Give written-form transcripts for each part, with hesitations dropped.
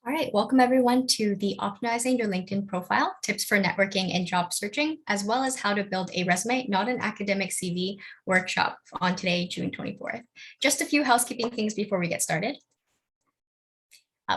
All right, welcome everyone to the Optimizing Your LinkedIn Profile, Tips for Networking and Job Searching, as well as how to build a resume, not an academic CV workshop on today, June 24th. Just a few housekeeping things before we get started.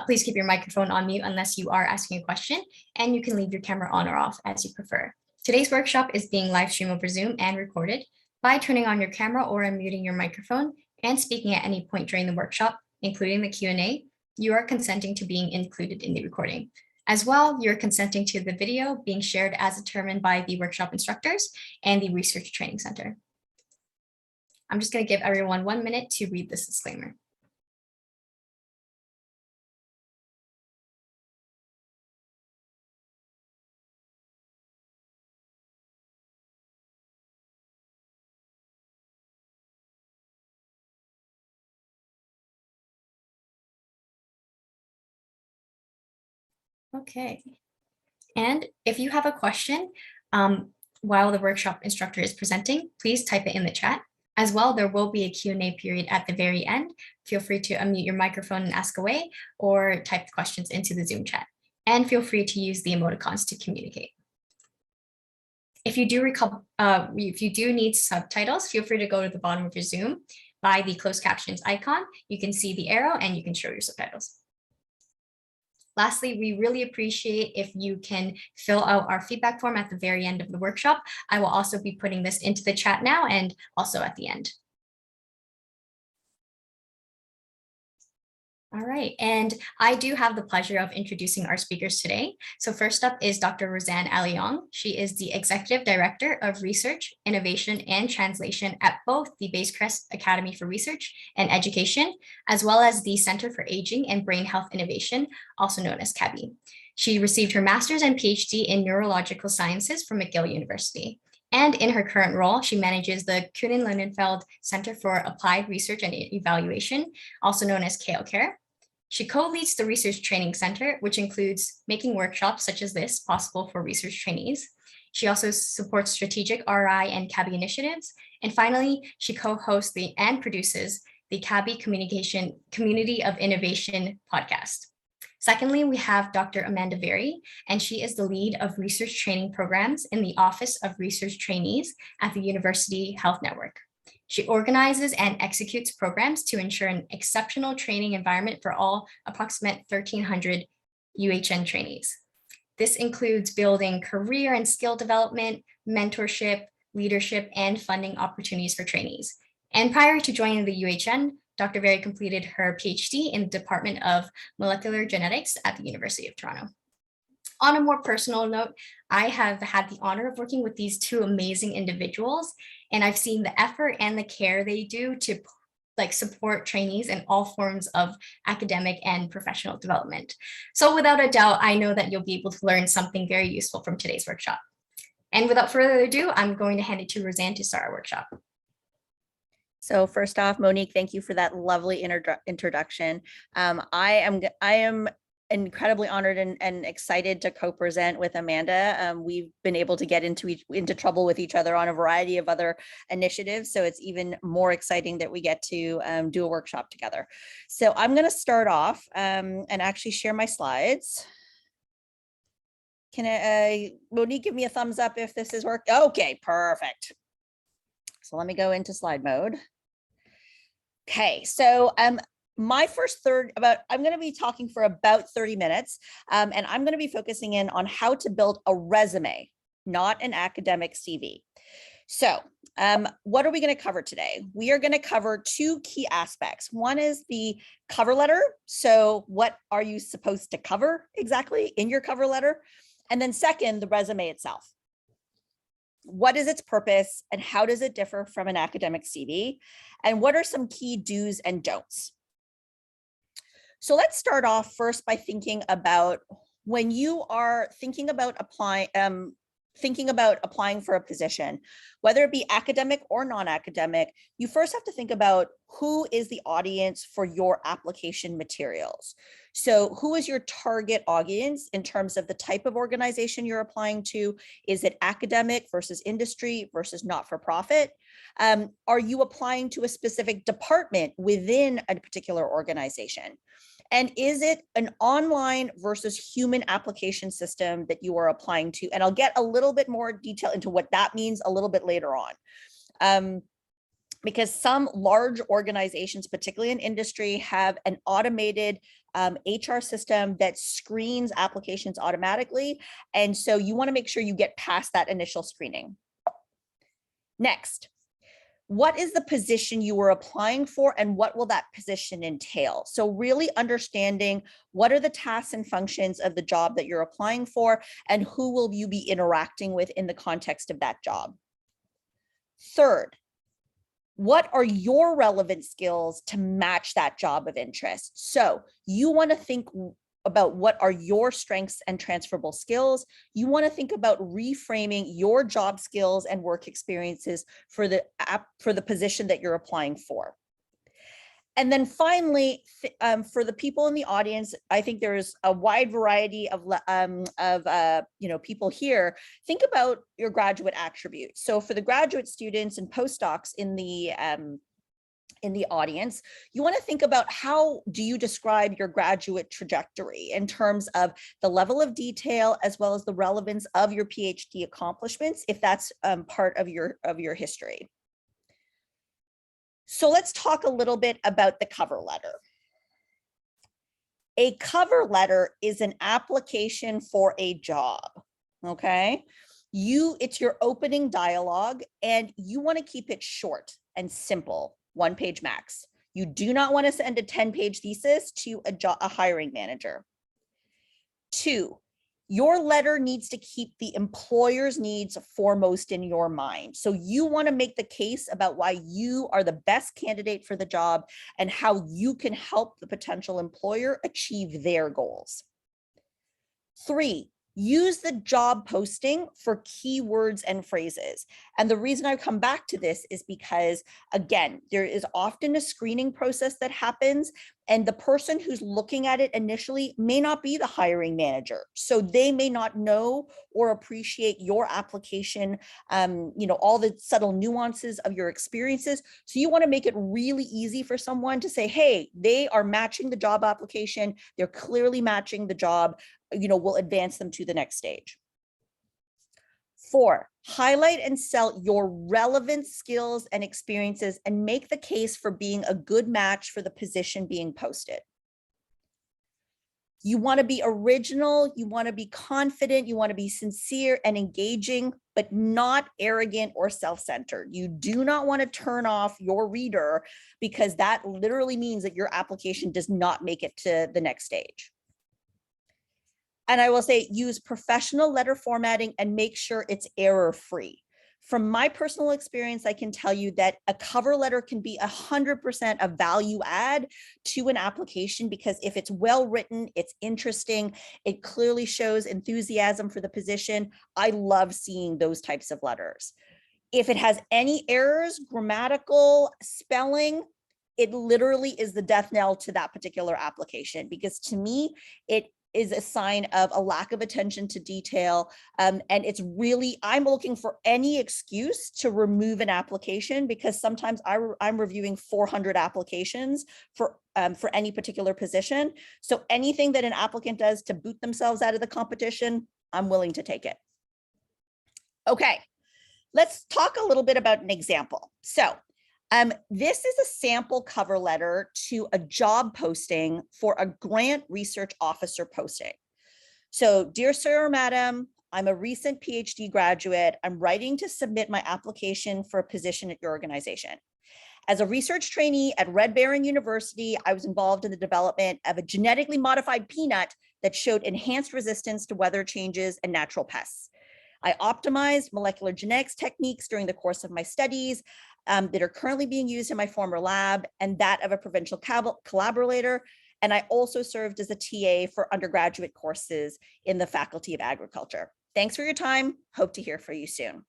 Please keep your microphone on mute unless you are asking a question, and you can leave your camera on or off as you prefer. Today's workshop is being live streamed over Zoom and recorded. By turning on your camera or unmuting your microphone and speaking at any point during the workshop, including the Q&A, you are consenting to being included in the recording. As well, you're consenting to the video being shared as determined by the workshop instructors and the Research Training Center. I'm just going to give everyone 1 minute to read this disclaimer. Okay. And if you have a question while the workshop instructor is presenting, please type it in the chat. As well, there will be a Q&A period at the very end. Feel free to unmute your microphone and ask away, or type the questions into the Zoom chat. And feel free to use the emoticons to communicate. If you do need subtitles, feel free to go to the bottom of your Zoom by the closed captions icon. You can see the arrow and you can show your subtitles. Lastly, we really appreciate if you can fill out our feedback form at the very end of the workshop. I will also be putting this into the chat now and also at the end. All right, and I do have the pleasure of introducing our speakers today. So first up is Dr. Rosanne Alliong. She is the Executive Director of Research, Innovation, and Translation at both the Baycrest Academy for Research and Education, as well as the Center for Aging and Brain Health Innovation, also known as CABI. She received her master's and PhD in neurological sciences from McGill University. And in her current role, she manages the Kunin Lindenfeld Center for Applied Research and Evaluation, also known as KLCare. She co-leads the Research Training Center, which includes making workshops such as this possible for research trainees. She also supports strategic RI and CABI initiatives. And finally, she co-hosts and produces the CABI Community of Innovation podcast. Secondly, we have Dr. Amanda Berry, and she is the lead of research training programs in the Office of Research Trainees at the University Health Network. She organizes and executes programs to ensure an exceptional training environment for all approximate 1,300 UHN trainees. This includes building career and skill development, mentorship, leadership, and funding opportunities for trainees. And prior to joining the UHN, Dr. Berry completed her PhD in the Department of Molecular Genetics at the University of Toronto. On a more personal note, I have had the honor of working with these two amazing individuals, and I've seen the effort and the care they do to support trainees in all forms of academic and professional development. So without a doubt, I know that you'll be able to learn something very useful from today's workshop. And without further ado, I'm going to hand it to Rosanne to start our workshop. So first off, Monique, thank you for that lovely introduction. I am incredibly honored and excited to co-present with Amanda. We've been able to get into trouble with each other on a variety of other initiatives, so it's even more exciting that we get to do a workshop together. So I'm going to start off and actually share my slides. Can Monique give me a thumbs up if this is working? Okay, perfect. So let me go into slide mode. Okay, so my first I'm going to be talking for about 30 minutes, and I'm going to be focusing in on how to build a resume, not an academic CV. So what are we going to cover today? We are going to cover two key aspects. One is the cover letter. So what are you supposed to cover exactly in your cover letter? And then second, the resume itself. What is its purpose and how does it differ from an academic CV? And what are some key do's and don'ts? So let's start off first by thinking about when you are thinking about applying for a position, whether it be academic or non-academic, you first have to think about who is the audience for your application materials. So who is your target audience in terms of the type of organization you're applying to? Is it academic versus industry versus not-for-profit? Are you applying to a specific department within a particular organization? And is it an online versus human application system that you are applying to? And I'll get a little bit more detail into what that means a little bit later on. Because some large organizations, particularly in industry, have an automated HR system that screens applications automatically. And so you want to make sure you get past that initial screening. Next, what is the position you were applying for and what will that position entail? So really understanding what are the tasks and functions of the job that you're applying for and who will you be interacting with in the context of that job. Third, what are your relevant skills to match that job of interest? So you want to think about what are your strengths and transferable skills. You want to think about reframing your job skills and work experiences for the position that you're applying for. And then finally, for the people in the audience, I think there's a wide variety of people here. Think about your graduate attributes. So for the graduate students and postdocs in the audience, you want to think about how do you describe your graduate trajectory in terms of the level of detail as well as the relevance of your PhD accomplishments, if that's part of your history. So let's talk a little bit about the cover letter. A cover letter is an application for a job, okay? It's your opening dialogue and you want to keep it short and simple, 1 page max. You do not want to send a 10-page thesis to a hiring manager. 2, your letter needs to keep the employer's needs foremost in your mind. So you want to make the case about why you are the best candidate for the job and how you can help the potential employer achieve their goals. 3, use the job posting for keywords and phrases. And the reason I come back to this is because, again, there is often a screening process that happens and the person who's looking at it initially may not be the hiring manager. So they may not know or appreciate your application, all the subtle nuances of your experiences. So you want to make it really easy for someone to say, hey, they are matching the job application. They're clearly matching the job. Will advance them to the next stage. 4, highlight and sell your relevant skills and experiences and make the case for being a good match for the position being posted. You want to be original, you want to be confident, you want to be sincere and engaging, but not arrogant or self-centered. You do not want to turn off your reader because that literally means that your application does not make it to the next stage. And I will say, use professional letter formatting and make sure it's error-free. From my personal experience, I can tell you that a cover letter can be 100% a value add to an application because if it's well written, it's interesting, it clearly shows enthusiasm for the position. I love seeing those types of letters. If it has any errors, grammatical, spelling, it literally is the death knell to that particular application because to me, it is a sign of a lack of attention to detail. And it's really, I'm looking for any excuse to remove an application because sometimes I'm reviewing 400 applications for any particular position. So anything that an applicant does to boot themselves out of the competition, I'm willing to take it. Okay, let's talk a little bit about an example. So this is a sample cover letter to a job posting for a grant research officer posting. So, dear sir or madam, I'm a recent PhD graduate. I'm writing to submit my application for a position at your organization. As a research trainee at Red Baron University, I was involved in the development of a genetically modified peanut that showed enhanced resistance to weather changes and natural pests. I optimized molecular genetics techniques during the course of my studies that are currently being used in my former lab and that of a provincial collaborator. And I also served as a TA for undergraduate courses in the Faculty of Agriculture. Thanks for your time. Hope to hear from you soon.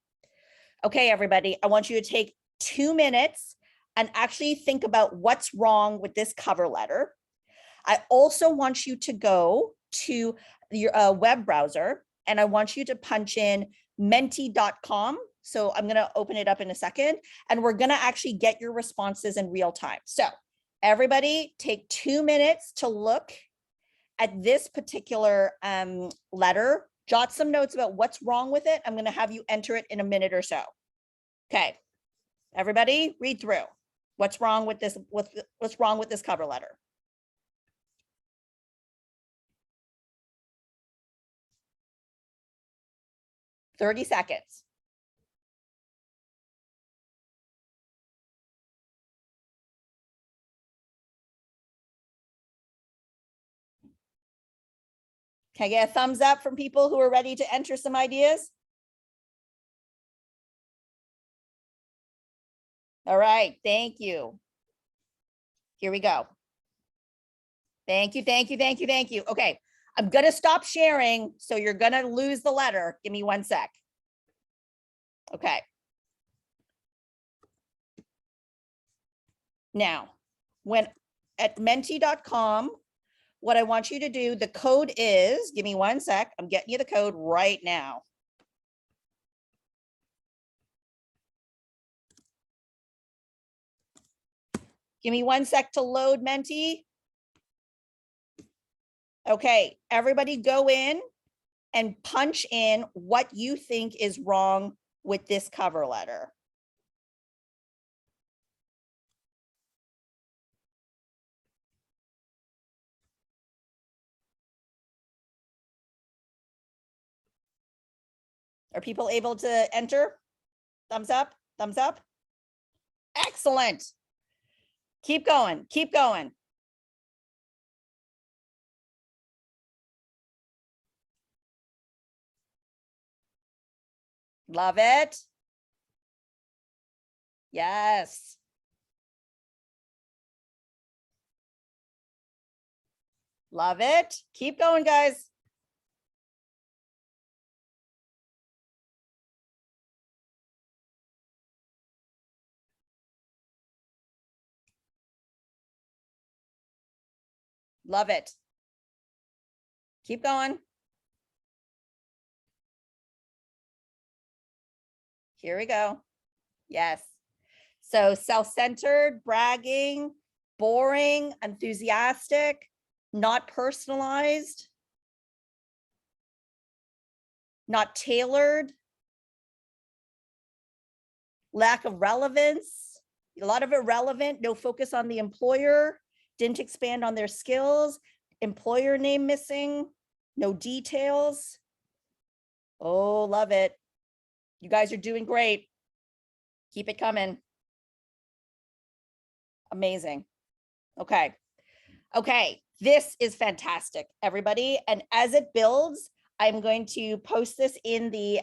Okay, everybody, I want you to take 2 minutes and actually think about what's wrong with this cover letter. I also want you to go to your web browser and I want you to punch in menti.com. So I'm going to open it up in a second and we're going to actually get your responses in real time. So everybody take 2 minutes to look at this particular letter, jot some notes about what's wrong with it. I'm going to have you enter it in a minute or so. Okay, everybody read through. What's wrong with this? What's wrong with this cover letter? Thirty seconds. Can I get a thumbs up from people who are ready to enter some ideas? All right, thank you. Here we go. Thank you, thank you, thank you, thank you. Okay, I'm gonna stop sharing, so you're gonna lose the letter. Give me 1 sec. Okay. Now, when at menti.com, what I want you to do, the code is, give me 1 sec, I'm getting you the code right now. Give me 1 sec to load Menti. Okay, everybody go in and punch in what you think is wrong with this cover letter. Are people able to enter? Thumbs up, thumbs up. Excellent. Keep going, keep going. Love it. Yes. Love it. Keep going, guys. Love it. Keep going. Here we go. Yes. So self-centered, bragging, boring, enthusiastic, not personalized, not tailored, lack of relevance, a lot of irrelevant, no focus on the employer, didn't expand on their skills, employer name missing, no details. Oh, love it. You guys are doing great. Keep it coming. Amazing. Okay. Okay. This is fantastic, everybody. And as it builds, I'm going to post this in the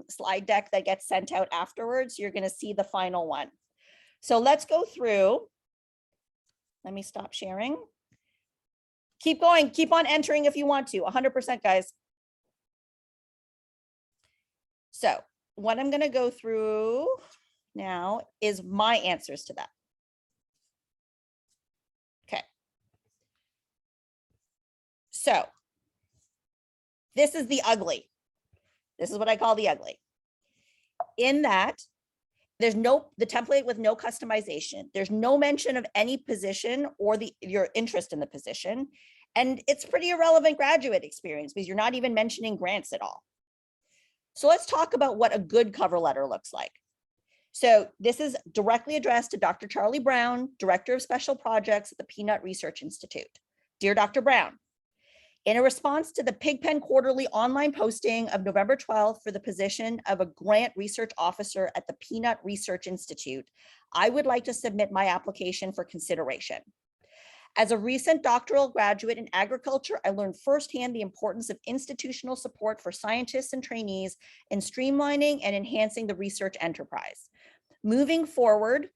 slide deck that gets sent out afterwards. You're going to see the final one. So let's go through. Let me stop sharing. Keep going. Keep on entering if you want to. 100%, guys. So what I'm going to go through now is my answers to that. Okay. So this is the ugly. This is what I call the ugly. In that, there's the template with no customization. There's no mention of any position or your interest in the position. And it's pretty irrelevant graduate experience because you're not even mentioning grants at all. So let's talk about what a good cover letter looks like. So this is directly addressed to Dr. Charlie Brown, Director of Special Projects at the Peanut Research Institute. Dear Dr. Brown, in a response to the Pigpen Quarterly online posting of November 12th for the position of a grant research officer at the Peanut Research Institute, I would like to submit my application for consideration. As a recent doctoral graduate in agriculture, I learned firsthand the importance of institutional support for scientists and trainees in streamlining and enhancing the research enterprise. Moving forward,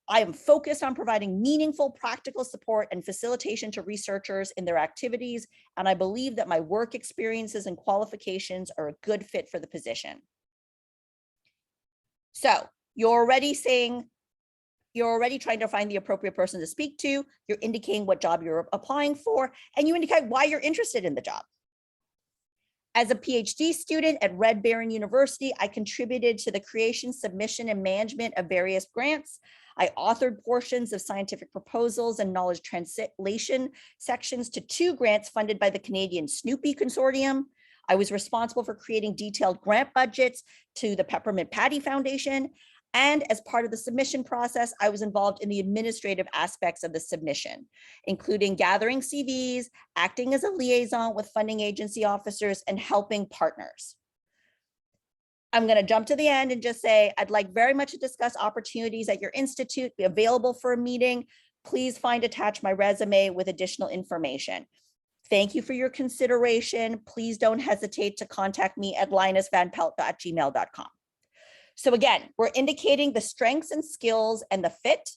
I am focused on providing meaningful practical support and facilitation to researchers in their activities, and I believe that my work experiences and qualifications are a good fit for the position. So you're already saying, you're already trying to find the appropriate person to speak to, you're indicating what job you're applying for, and you indicate why you're interested in the job. As a PhD student at Red Baron University, I contributed to the creation, submission, and management of various grants. I authored portions of scientific proposals and knowledge translation sections to 2 grants funded by the Canadian Snoopy Consortium. I was responsible for creating detailed grant budgets to the Peppermint Patty Foundation. And as part of the submission process, I was involved in the administrative aspects of the submission, including gathering CVs, acting as a liaison with funding agency officers, and helping partners. I'm going to jump to the end and just say, I'd like very much to discuss opportunities at your institute, be available for a meeting. Please find attached my resume with additional information. Thank you for your consideration. Please don't hesitate to contact me at linusvanpelt@gmail.com. So again, we're indicating the strengths and skills and the fit,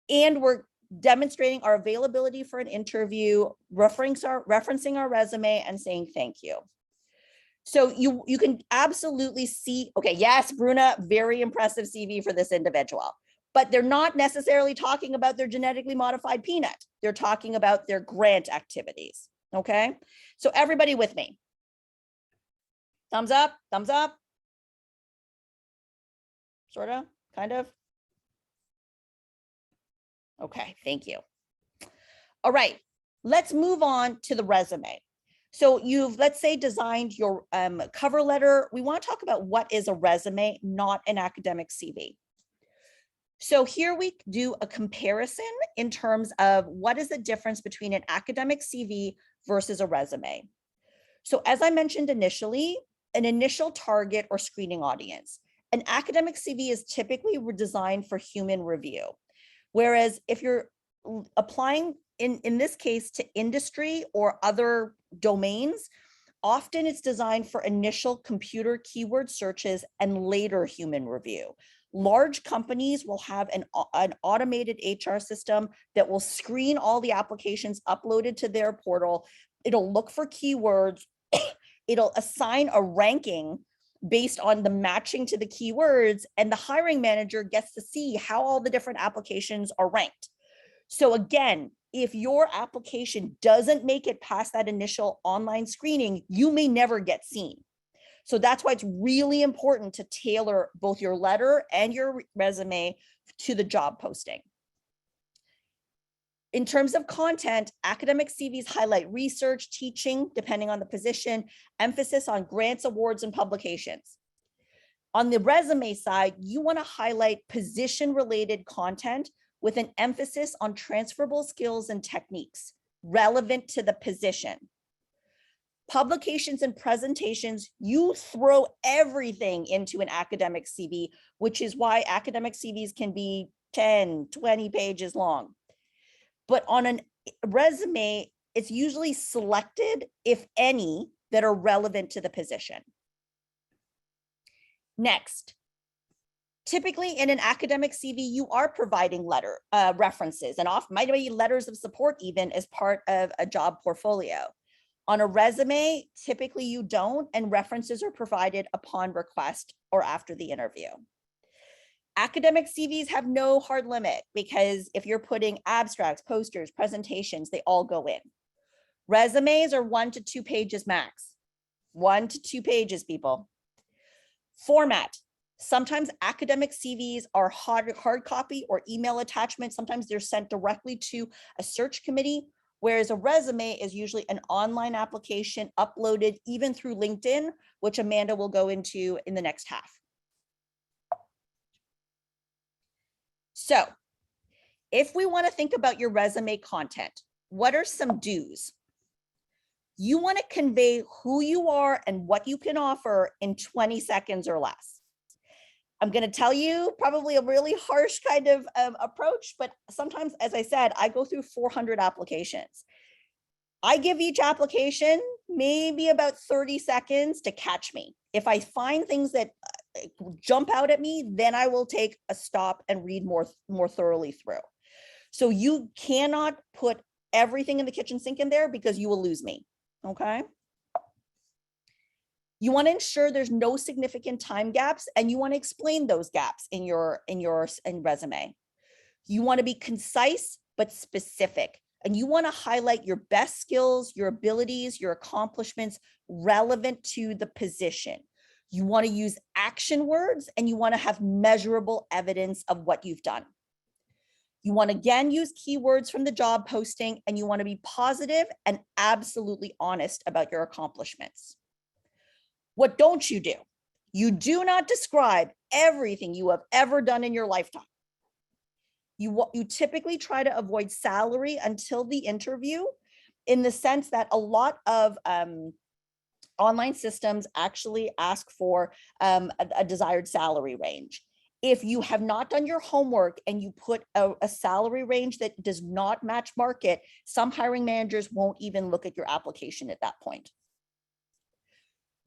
and we're demonstrating our availability for an interview, referencing our resume and saying thank you. So you can absolutely see, okay, yes, Bruna, very impressive CV for this individual, but they're not necessarily talking about their genetically modified peanut. They're talking about their grant activities, okay? So everybody with me. Thumbs up, thumbs up. Sort of, kind of. Okay, thank you. All right, let's move on to the resume. So you've, let's say, designed your cover letter. We want to talk about what is a resume, not an academic CV. So here we do a comparison in terms of what is the difference between an academic CV versus a resume. So as I mentioned initially, an initial target or screening audience. An academic CV is typically designed for human review. Whereas if you're applying in this case to industry or other domains, often it's designed for initial computer keyword searches and later human review. Large companies will have an automated HR system that will screen all the applications uploaded to their portal. It'll look for keywords. It'll assign a ranking based on the matching to the keywords, and the hiring manager gets to see how all the different applications are ranked. So again, if your application doesn't make it past that initial online screening, you may never get seen. So that's why it's really important to tailor both your letter and your resume to the job posting. In terms of content, academic CVs highlight research, teaching, depending on the position, emphasis on grants, awards, and publications. On the resume side, you want to highlight position-related content with an emphasis on transferable skills and techniques relevant to the position. Publications and presentations, you throw everything into an academic CV, which is why academic CVs can be 10, 20 pages long. But on a resume, it's usually selected, if any, that are relevant to the position. Next, typically in an academic CV, you are providing references, and often might be letters of support even as part of a job portfolio. On a resume, typically you don't, and references are provided upon request or after the interview. Academic CVs have no hard limit because if you're putting abstracts, posters, presentations, they all go in. Resumes are 1 to 2 pages max. 1 to 2 pages, people. Format. Sometimes academic CVs are hard copy or email attachment. Sometimes they're sent directly to a search committee, whereas a resume is usually an online application uploaded even through LinkedIn, which Amanda will go into in the next half. So if we want to think about your resume content, what are some do's? You want to convey who you are and what you can offer in 20 seconds or less. I'm going to tell you probably a really harsh kind of approach, but sometimes, as I said, I go through 400 applications. I give each application maybe about 30 seconds to catch me. If I find things that jump out at me, then I will take a stop and read more thoroughly through. So you cannot put everything in the kitchen sink in there because you will lose me, okay? You want to ensure there's no significant time gaps, and you want to explain those gaps in your resume. You want to be concise but specific, and you want to highlight your best skills, your abilities, your accomplishments relevant to the position. You want to use action words, and you want to have measurable evidence of what you've done. You want to again use keywords from the job posting, and you want to be positive and absolutely honest about your accomplishments. What don't you do? You do not describe everything you have ever done in your lifetime. You typically try to avoid salary until the interview, in the sense that a lot of online systems actually ask for a desired salary range. If you have not done your homework and you put a salary range that does not match market, some hiring managers won't even look at your application at that point.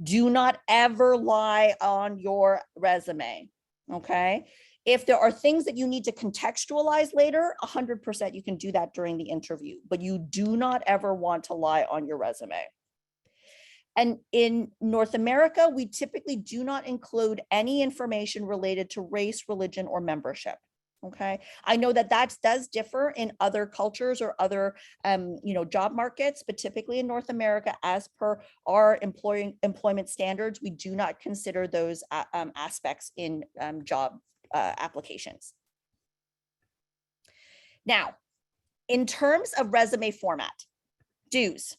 Do not ever lie on your resume, okay? If there are things that you need to contextualize later, 100% you can do that during the interview, but you do not ever want to lie on your resume. And in North America, we typically do not include any information related to race, religion, or membership. Okay, I know that that does differ in other cultures or other job markets, but typically in North America, as per our employment standards, we do not consider those aspects in job applications. Now, in terms of resume format, do's.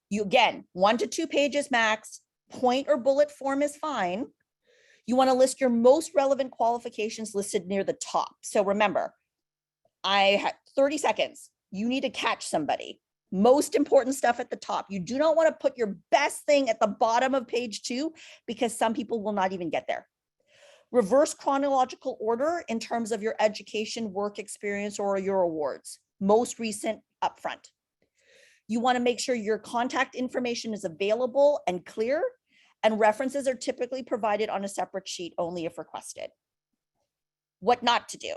You again, 1 to 2 pages max, point or bullet form is fine. You want to list your most relevant qualifications listed near the top. So remember, I had 30 seconds. You need to catch somebody. Most important stuff at the top. You do not want to put your best thing at the bottom of page 2, because some people will not even get there. Reverse chronological order in terms of your education, work experience, or your awards. Most recent up front. You want to make sure your contact information is available and clear, and references are typically provided on a separate sheet only if requested. What not to do?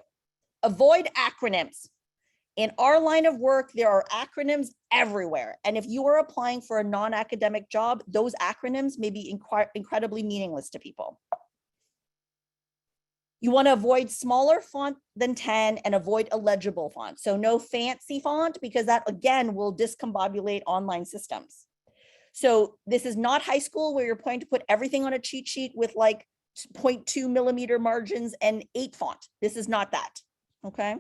Avoid acronyms. In our line of work, there are acronyms everywhere. And if you are applying for a non-academic job, those acronyms may be incredibly meaningless to people. You want to avoid smaller font than 10 and avoid illegible font. So no fancy font, because that again will discombobulate online systems. So this is not high school where you're planning to put everything on a cheat sheet with like 0.2 millimeter margins and 8 font. This is not that, okay?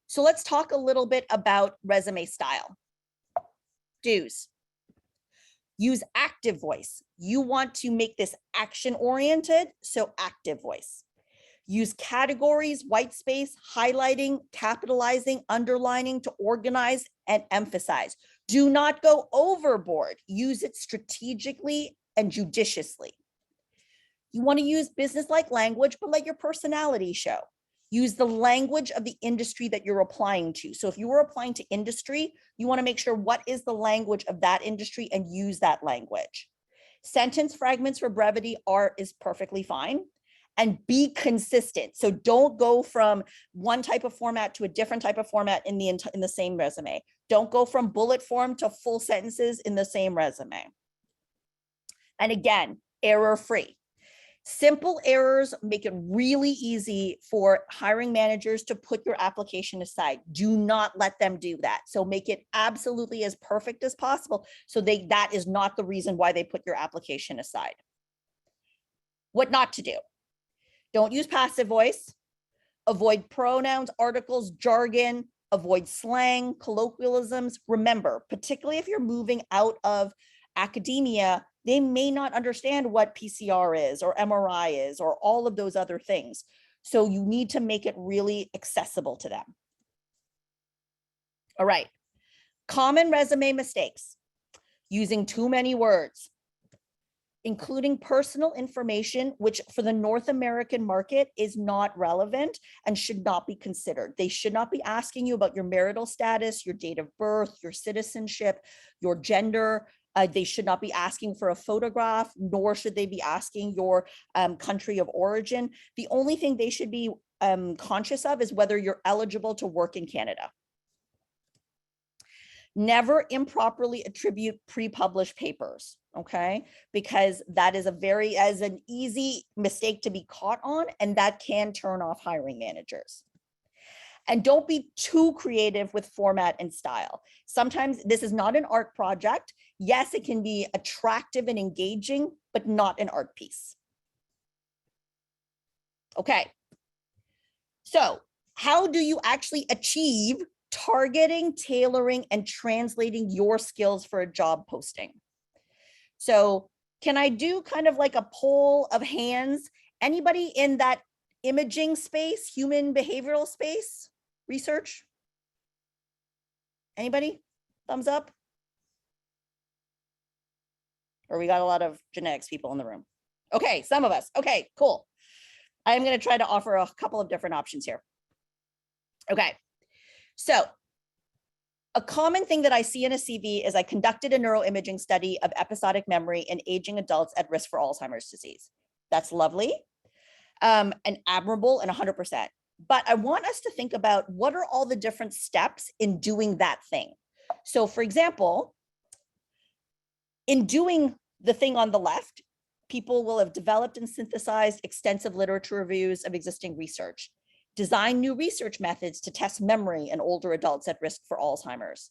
So let's talk a little bit about resume style. Do's. Use active voice. You want to make this action oriented, so active voice. Use categories, white space, highlighting, capitalizing, underlining to organize and emphasize. Do not go overboard. Use it strategically and judiciously. You want to use business-like language, but let your personality show. Use the language of the industry that you're applying to. So if you were applying to industry, you want to make sure what is the language of that industry and use that language. Sentence fragments for brevity is perfectly fine, and be consistent. So don't go from one type of format to a different type of format in the same resume. Don't go from bullet form to full sentences in the same resume. And again, error-free. Simple errors make it really easy for hiring managers to put your application aside. Do not let them do that. So make it absolutely as perfect as possible, so that is not the reason why they put your application aside. What not to do? Don't use passive voice. Avoid pronouns, articles, jargon. Avoid slang, colloquialisms. Remember, particularly if you're moving out of academia, they may not understand what PCR is or MRI is or all of those other things. So you need to make it really accessible to them. All right. Common resume mistakes: using too many words, including personal information, which for the North American market is not relevant and should not be considered. They should not be asking you about your marital status, your date of birth, your citizenship, your gender. They should not be asking for a photograph, nor should they be asking your country of origin. The only thing they should be conscious of is whether you're eligible to work in Canada. Never improperly attribute pre-published papers, okay? Because that is an easy mistake to be caught on, and that can turn off hiring managers. And don't be too creative with format and style. Sometimes this is not an art project. Yes, it can be attractive and engaging, but not an art piece. Okay. So how do you actually achieve targeting, tailoring, and translating your skills for a job posting? So can I do kind of like a poll of hands? Anybody in that imaging space, human behavioral space, research? Anybody? Thumbs up? Or we got a lot of genetics people in the room. Okay, some of us. Okay, cool. I'm going to try to offer a couple of different options here. Okay, so a common thing that I see in a CV is I conducted a neuroimaging study of episodic memory in aging adults at risk for Alzheimer's disease. That's lovely and admirable and 100%. But I want us to think about what are all the different steps in doing that thing. So for example, in doing the thing on the left, people will have developed and synthesized extensive literature reviews of existing research, design new research methods to test memory in older adults at risk for Alzheimer's,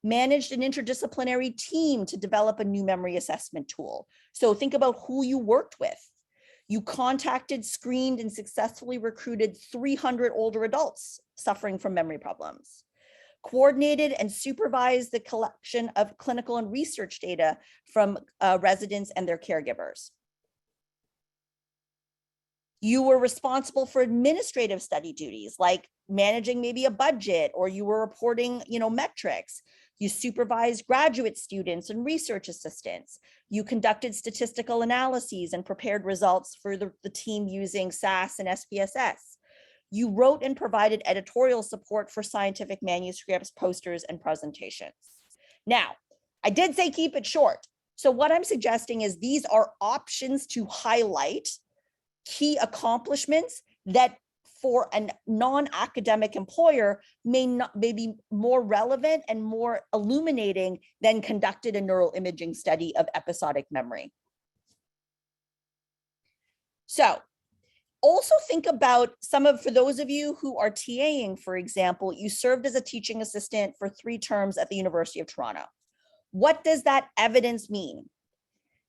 managed an interdisciplinary team to develop a new memory assessment tool. So think about who you worked with. You contacted, screened, and successfully recruited 300 older adults suffering from memory problems, coordinated and supervised the collection of clinical and research data from residents and their caregivers. You were responsible for administrative study duties, like managing maybe a budget, or you were reporting, metrics. You supervised graduate students and research assistants. You conducted statistical analyses and prepared results for the team using SAS and SPSS. You wrote and provided editorial support for scientific manuscripts, posters, and presentations. Now, I did say keep it short. So what I'm suggesting is these are options to highlight key accomplishments that for a non-academic employer may be more relevant and more illuminating than conducted a neuroimaging study of episodic memory. So also think about for those of you who are TAing, for example, you served as a teaching assistant for 3 terms at the University of Toronto. What does that evidence mean?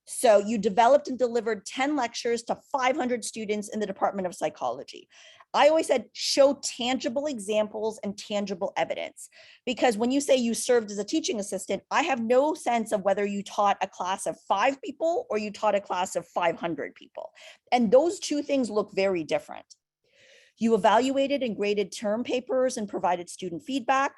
So you developed and delivered 10 lectures to 500 students in the Department of Psychology. I always said, show tangible examples and tangible evidence, because when you say you served as a teaching assistant, I have no sense of whether you taught a class of 5 people or you taught a class of 500 people. And those two things look very different. You evaluated and graded term papers and provided student feedback.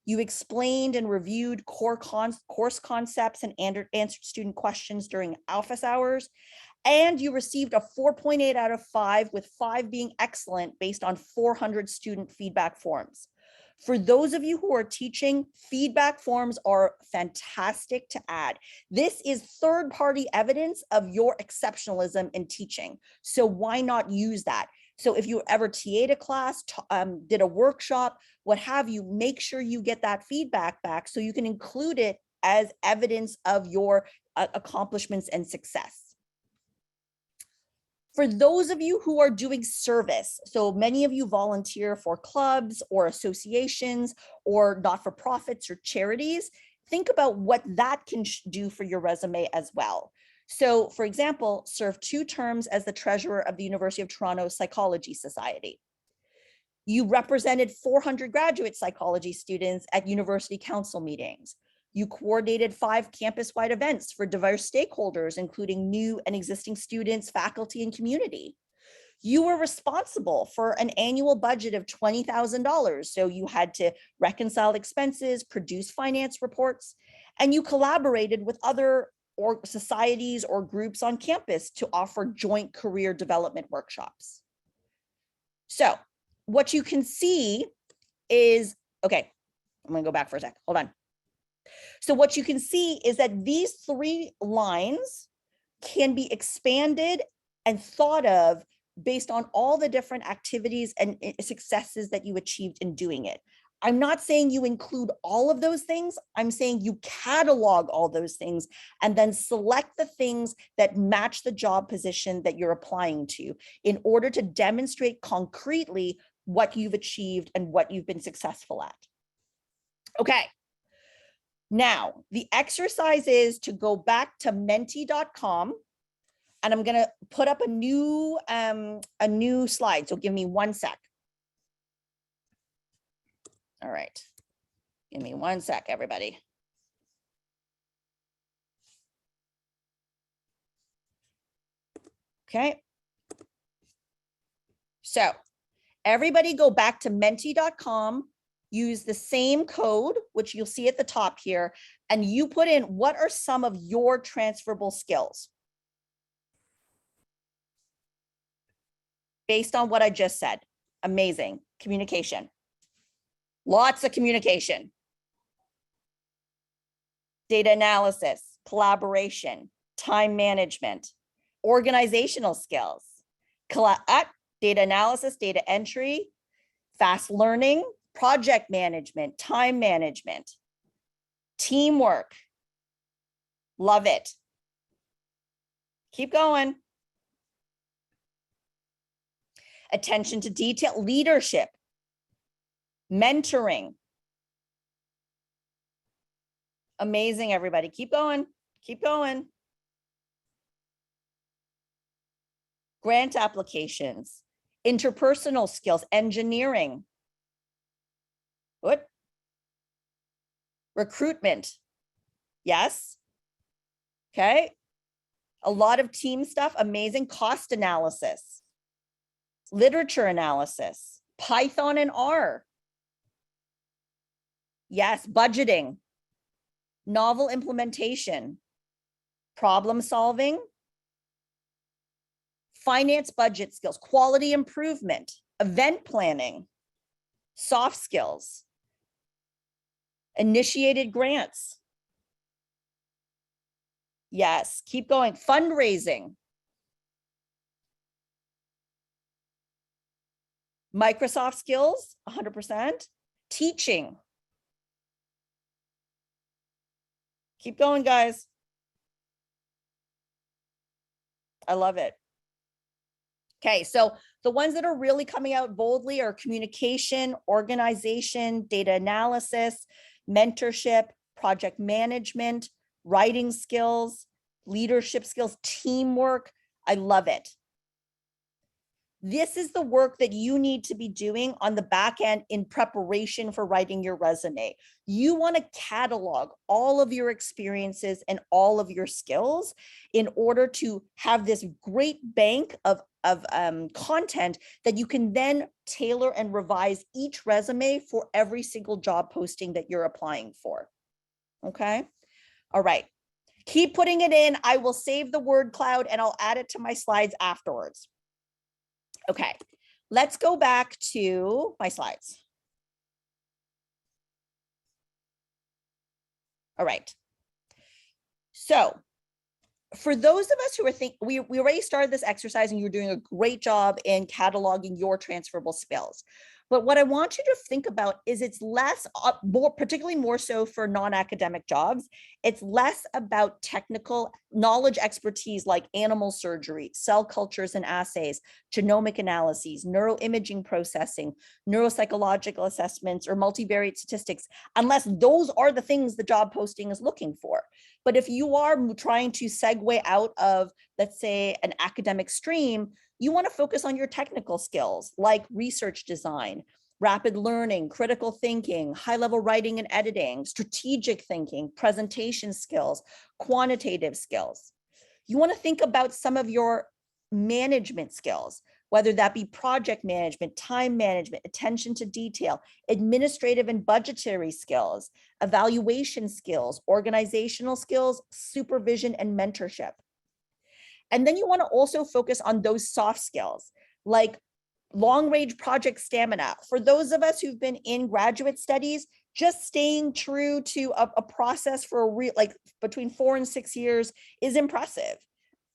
You explained and reviewed course concepts and answered student questions during office hours. And you received a 4.8 out of 5, with 5 being excellent based on 400 student feedback forms. For those of you who are teaching, feedback forms are fantastic to add. This is third-party evidence of your exceptionalism in teaching. So why not use that? So if you ever TA'd a class, did a workshop, what have you, make sure you get that feedback back so you can include it as evidence of your accomplishments and success. For those of you who are doing service, so many of you volunteer for clubs or associations or not-for-profits or charities, think about what that can do for your resume as well. So for example, serve 2 terms as the treasurer of the University of Toronto Psychology Society. You represented 400 graduate psychology students at university council meetings. You coordinated 5 campus-wide events for diverse stakeholders, including new and existing students, faculty, and community. You were responsible for an annual budget of $20,000. So you had to reconcile expenses, produce finance reports, and you collaborated with other societies or groups on campus to offer joint career development workshops. So what you can see is, okay, I'm gonna go back for a sec, hold on. So what you can see is that these 3 lines can be expanded and thought of based on all the different activities and successes that you achieved in doing it. I'm not saying you include all of those things. I'm saying you catalog all those things and then select the things that match the job position that you're applying to in order to demonstrate concretely what you've achieved and what you've been successful at. Okay. Now, the exercise is to go back to menti.com, and I'm going to put up a new slide. So give me 1 sec. All right. Give me 1 sec, everybody. Okay. So everybody go back to menti.com, use the same code, which you'll see at the top here, and you put in what are some of your transferable skills based on what I just said. Amazing. Communication. Lots of communication. Data analysis, collaboration, time management, organizational skills, data analysis, data entry, fast learning, project management, time management, teamwork. Love it. Keep going. Attention to detail, leadership, mentoring. Amazing, everybody. Keep going. Keep going. Grant applications, interpersonal skills, engineering. What? Recruitment. Yes. Okay. A lot of team stuff. Amazing. Cost analysis, literature analysis, Python and R. Yes. Budgeting, novel implementation, problem solving, finance budget skills, quality improvement, event planning, soft skills, initiated grants. Yes, keep going. Fundraising, Microsoft skills, 100%. Teaching. Keep going, guys. I love it. Okay, so the ones that are really coming out boldly are communication, organization, data analysis, mentorship, project management, writing skills, leadership skills, teamwork. I love it. This is the work that you need to be doing on the back end in preparation for writing your resume. You want to catalog all of your experiences and all of your skills in order to have this great bank of content that you can then tailor and revise each resume for every single job posting that you're applying for. Okay. All right. Keep putting it in. I will save the word cloud and I'll add it to my slides afterwards. Okay, let's go back to my slides. All right. So for those of us who are we already started this exercise and you're doing a great job in cataloging your transferable skills. But what I want you to think about is it's less, particularly more so for non-academic jobs, it's less about technical knowledge expertise like animal surgery, cell cultures and assays, genomic analyses, neuroimaging processing, neuropsychological assessments, or multivariate statistics, unless those are the things the job posting is looking for. But if you are trying to segue out of, let's say, an academic stream, you want to focus on your technical skills like research design, rapid learning, critical thinking, high-level writing and editing, strategic thinking, presentation skills, quantitative skills. You want to think about some of your management skills, whether that be project management, time management, attention to detail, administrative and budgetary skills, evaluation skills, organizational skills, supervision and mentorship. And then you want to also focus on those soft skills like long-range project stamina. For those of us who've been in graduate studies, just staying true to a process for like between 4 and 6 years is impressive.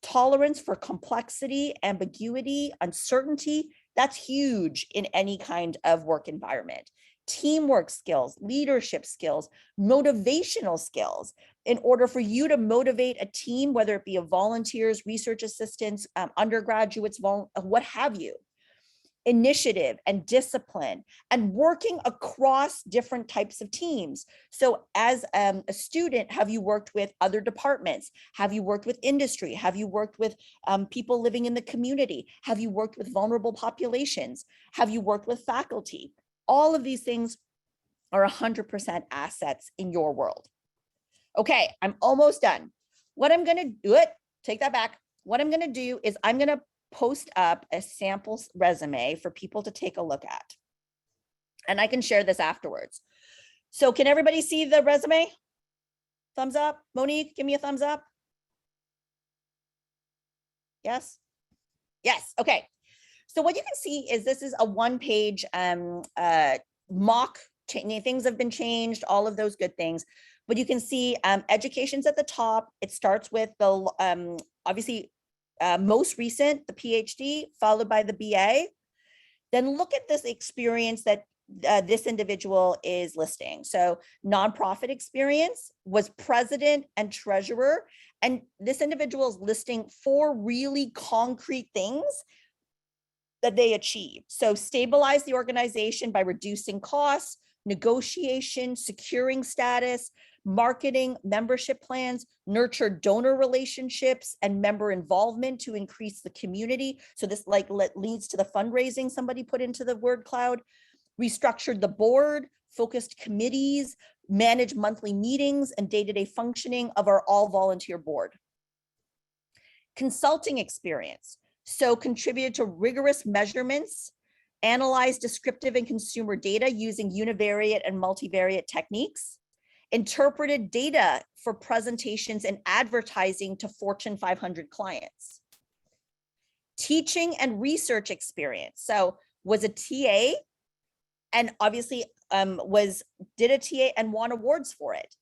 Tolerance for complexity, ambiguity, uncertainty, that's huge in any kind of work environment. Teamwork skills, leadership skills, motivational skills, in order for you to motivate a team, whether it be of volunteers, research assistants, undergraduates, what have you. initiative and discipline, and working across different types of teams. So as a student, have you worked with other departments? Have you worked with industry? Have you worked with people living in the community? Have you worked with vulnerable populations? Have you worked with faculty? All of these things are 100% assets in your world. Okay, I'm almost done. What I'm gonna do it, take that back. What I'm gonna do is I'm gonna post up a sample resume for people to take a look at. And I can share this afterwards. So can everybody see the resume? Thumbs up. Monique, give me a thumbs up. Yes? Yes, okay. So what you can see is this is a one-page mock, things have been changed, all of those good things. But you can see education's at the top. It starts with the, obviously, most recent, the PhD, followed by the BA. Then look at this experience that this individual is listing. So nonprofit experience, was president and treasurer. And this individual is listing 4 really concrete things that they achieved. So stabilize the organization by reducing costs, negotiation, securing status, marketing, membership plans, nurture donor relationships and member involvement to increase the community. So this leads to the fundraising somebody put into the word cloud. Restructured the board, focused committees, manage monthly meetings and day-to-day functioning of our all volunteer board. Consulting experience. So contributed to rigorous measurements, analyzed descriptive and consumer data using univariate and multivariate techniques, interpreted data for presentations and advertising to Fortune 500 clients. Teaching and research experience. So was a TA and obviously did a TA and won awards for it.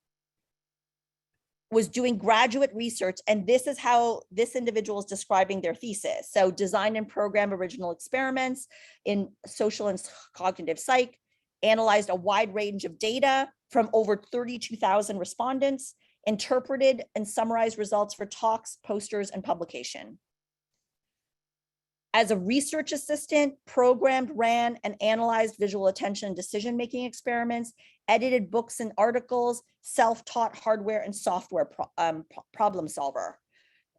Was doing graduate research, and this is how this individual is describing their thesis. So design and program original experiments in social and cognitive psych, analyzed a wide range of data from over 32,000 respondents, interpreted and summarized results for talks, posters, and publication. As a research assistant, programmed, ran, and analyzed visual attention and decision-making experiments, edited books and articles, self-taught hardware and software problem solver,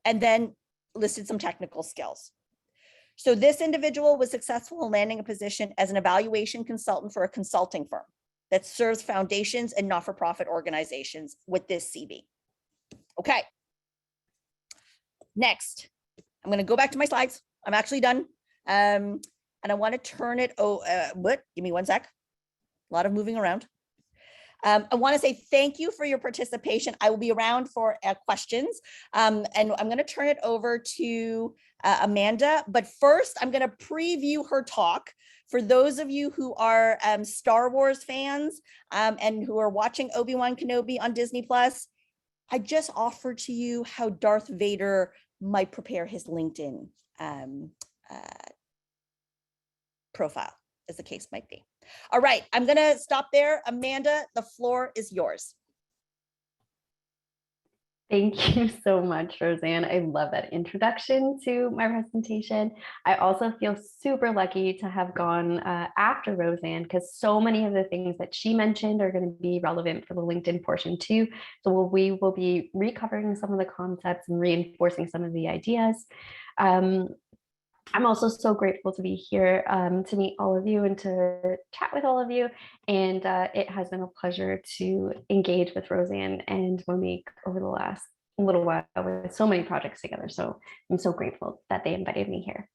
and then listed some technical skills. So this individual was successful in landing a position as an evaluation consultant for a consulting firm that serves foundations and not-for-profit organizations with this CV. Okay. Next, I'm going to go back to my slides. I'm actually done. And I want to turn it, give me one sec. A lot of moving around. I want to say thank you for your participation. I will be around for questions. And I'm going to turn it over to Amanda. But first, I'm going to preview her talk. For those of you who are Star Wars fans and who are watching Obi-Wan Kenobi on Disney Plus, I just offered to you how Darth Vader might prepare his LinkedIn profile, as the case might be. All right, I'm gonna stop there. Amanda, the floor is yours. Thank you so much, Roseanne. I love that introduction to my presentation. I also feel super lucky to have gone after Roseanne because so many of the things that she mentioned are going to be relevant for the LinkedIn portion too. So we will be recovering some of the concepts and reinforcing some of the ideas. I'm also so grateful to be here to meet all of you and to chat with all of you. And it has been a pleasure to engage with Roseanne and Monique over the last little while with so many projects together. So I'm so grateful that they invited me here.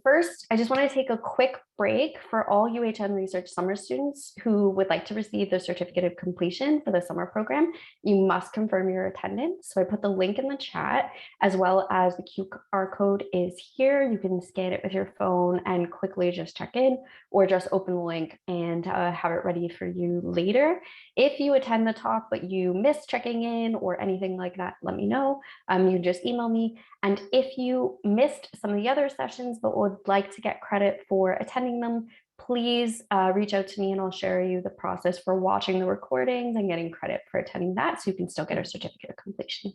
First, I just want to take a quick break for all UHN Research summer students who would like to receive the certificate of completion for the summer program. You must confirm your attendance. So I put the link in the chat, as well as the QR code is here. You can scan it with your phone and quickly just check in, or just open the link and have it ready for you later. If you attend the talk, but you miss checking in or anything like that, let me know. You just email me. And if you missed some of the other sessions, but would like to get credit for attending them, please reach out to me and I'll share you the process for watching the recordings and getting credit for attending that, so you can still get a certificate of completion.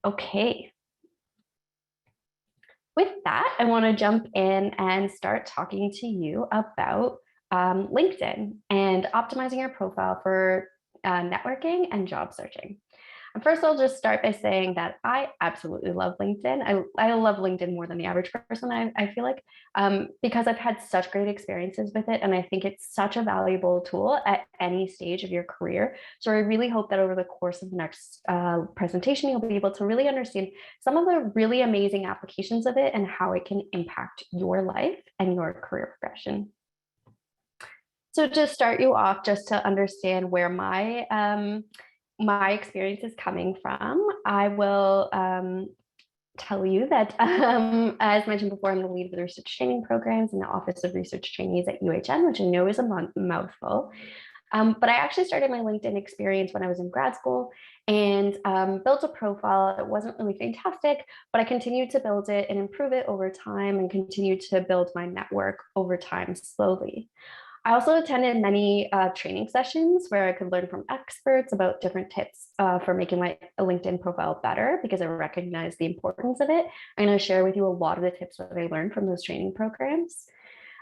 Okay. with that, I want to jump in and start talking to you about LinkedIn and optimizing your profile for networking and job searching. And first, I'll just start by saying that I absolutely love LinkedIn. I love LinkedIn more than the average person, I feel like, because I've had such great experiences with it. And I think it's such a valuable tool at any stage of your career. So I really hope that over the course of the next presentation, you'll be able to really understand some of the really amazing applications of it and how it can impact your life and your career progression. So to start you off, just to understand where my experience is coming from, I will tell you that, as mentioned before, I'm the lead of the research training programs in the Office of Research Trainees at UHN, which I know is a mouthful. But I actually started my LinkedIn experience when I was in grad school and built a profile. It wasn't really fantastic, but I continued to build it and improve it over time and continued to build my network over time slowly. I also attended many training sessions where I could learn from experts about different tips for making my LinkedIn profile better because I recognize the importance of it. I'm going to share with you a lot of the tips that I learned from those training programs.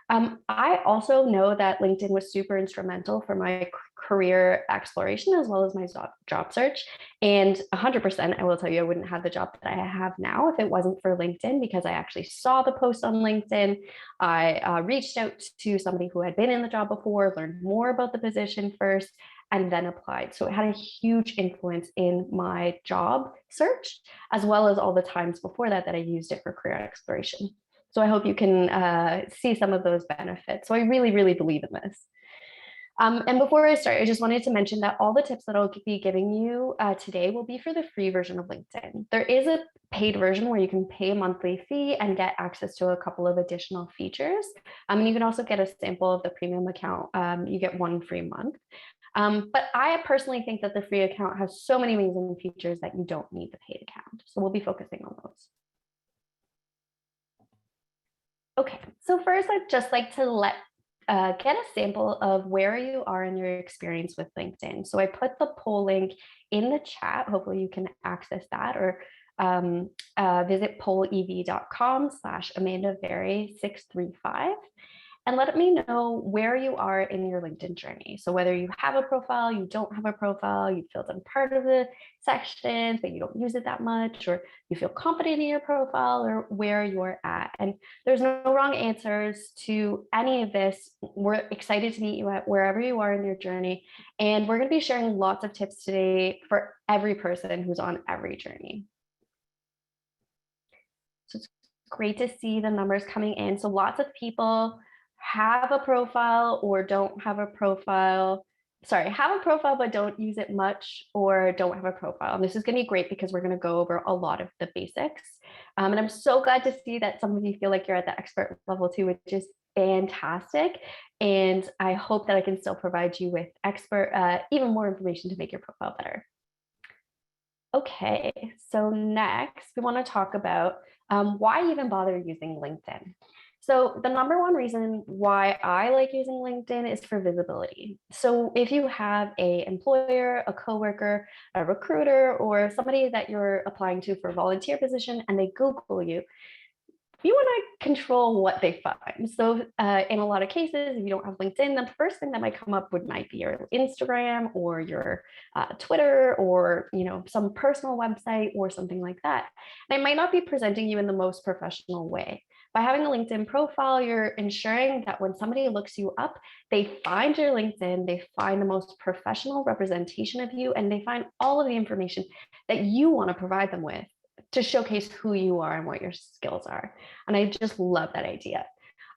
I also know that LinkedIn was super instrumental for my career exploration as well as my job search. And 100%, I will tell you, I wouldn't have the job that I have now if it wasn't for LinkedIn, because I actually saw the post on LinkedIn. I reached out to somebody who had been in the job before, learned more about the position first, and then applied. So it had a huge influence in my job search, as well as all the times before that I used it for career exploration. So I hope you can see some of those benefits. So I really, really believe in this. And before I start, I just wanted to mention that all the tips that I'll be giving you today will be for the free version of LinkedIn. There is a paid version where you can pay a monthly fee and get access to a couple of additional features. And you can also get a sample of the premium account. You get one free month. But I personally think that the free account has so many amazing features that you don't need the paid account. So we'll be focusing on those. Okay, so first I'd just like to get a sample of where you are in your experience with LinkedIn. So I put the poll link in the chat. Hopefully you can access that, or visit pollev.com/AmandaVerry635. And let me know where you are in your LinkedIn journey. So whether you have a profile, you don't have a profile, you filled in part of the sections, but you don't use it that much, or you feel confident in your profile, or where you're at. And there's no wrong answers to any of this. We're excited to meet you at wherever you are in your journey. And we're going to be sharing lots of tips today for every person who's on every journey. So it's great to see the numbers coming in. So lots of people have a profile or don't have a profile. Sorry, have a profile but don't use it much, or don't have a profile. And this is going to be great because we're going to go over a lot of the basics. And I'm so glad to see that some of you feel like you're at the expert level too, which is fantastic. And I hope that I can still provide you with even more information to make your profile better. Okay, so next we want to talk about why even bother using LinkedIn. So the number one reason why I like using LinkedIn is for visibility. So if you have an employer, a coworker, a recruiter, or somebody that you're applying to for a volunteer position and they Google you, you want to control what they find. So in a lot of cases, if you don't have LinkedIn, the first thing that might come up might be your Instagram or your Twitter, or some personal website or something like that. And it might not be presenting you in the most professional way. By having a LinkedIn profile, you're ensuring that when somebody looks you up, they find your LinkedIn, they find the most professional representation of you, and they find all of the information that you want to provide them with to showcase who you are and what your skills are. And I just love that idea.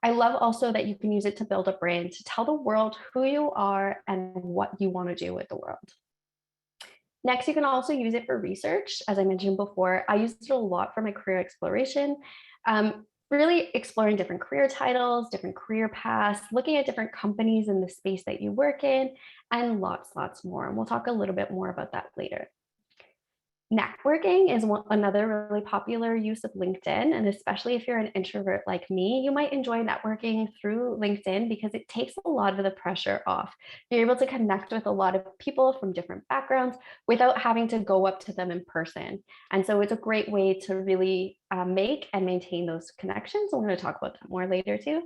I love also that you can use it to build a brand, to tell the world who you are and what you want to do with the world. Next, you can also use it for research. As I mentioned before, I use it a lot for my career exploration. Really exploring different career titles, different career paths, looking at different companies in the space that you work in, and lots more. And we'll talk a little bit more about that later. Networking is another really popular use of LinkedIn. And especially if you're an introvert like me, you might enjoy networking through LinkedIn because it takes a lot of the pressure off. You're able to connect with a lot of people from different backgrounds without having to go up to them in person. And so it's a great way to really make and maintain those connections. I'm going to talk about that more later too.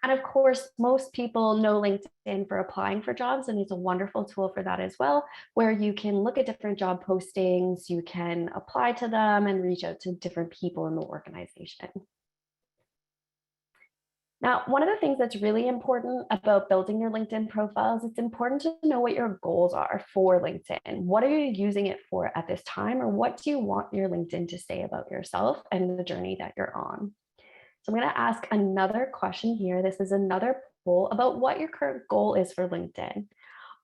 And of course, most people know LinkedIn for applying for jobs, and it's a wonderful tool for that as well, where you can look at different job postings, you can apply to them and reach out to different people in the organization. Now, one of the things that's really important about building your LinkedIn profile is it's important to know what your goals are for LinkedIn. What are you using it for at this time, or what do you want your LinkedIn to say about yourself and the journey that you're on? So I'm going to ask another question here. This is another poll about what your current goal is for LinkedIn.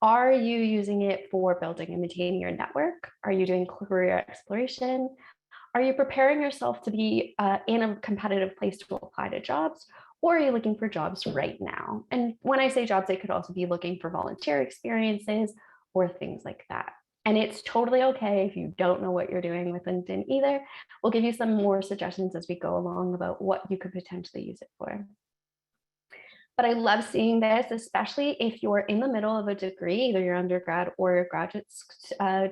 Are you using it for building and maintaining your network? Are you doing career exploration? Are you preparing yourself to be in a competitive place to apply to jobs? Or are you looking for jobs right now? And when I say jobs, they could also be looking for volunteer experiences or things like that. And it's totally okay if you don't know what you're doing with LinkedIn either. We'll give you some more suggestions as we go along about what you could potentially use it for. But I love seeing this, especially if you're in the middle of a degree, either your undergrad or your graduate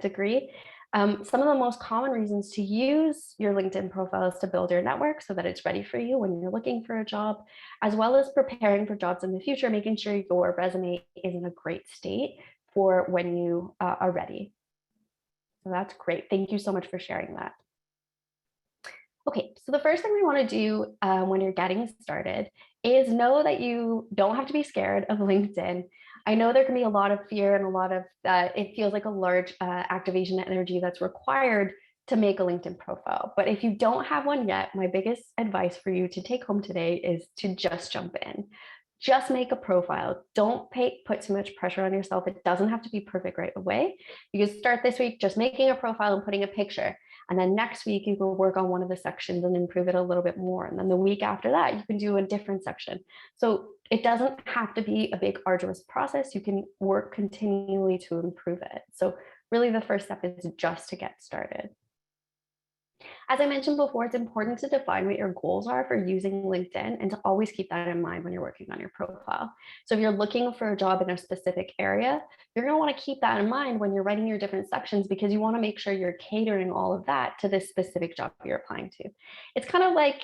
degree. Some of the most common reasons to use your LinkedIn profile is to build your network so that it's ready for you when you're looking for a job, as well as preparing for jobs in the future, making sure your resume is in a great state for when you are ready. So that's great. Thank you so much for sharing that. Okay, so the first thing we want to do when you're getting started is know that you don't have to be scared of LinkedIn. I know there can be a lot of fear and a lot of, it feels like a large activation energy that's required to make a LinkedIn profile. But if you don't have one yet, my biggest advice for you to take home today is to just jump in. Just make a profile. Don't put too much pressure on yourself. It doesn't have to be perfect right away. You can start this week just making a profile and putting a picture. And then next week, you can work on one of the sections and improve it a little bit more. And then the week after that, you can do a different section. So it doesn't have to be a big arduous process. You can work continually to improve it. So really the first step is just to get started. As I mentioned before, it's important to define what your goals are for using LinkedIn and to always keep that in mind when you're working on your profile. So if you're looking for a job in a specific area, you're going to want to keep that in mind when you're writing your different sections, because you want to make sure you're catering all of that to this specific job you're applying to. It's kind of like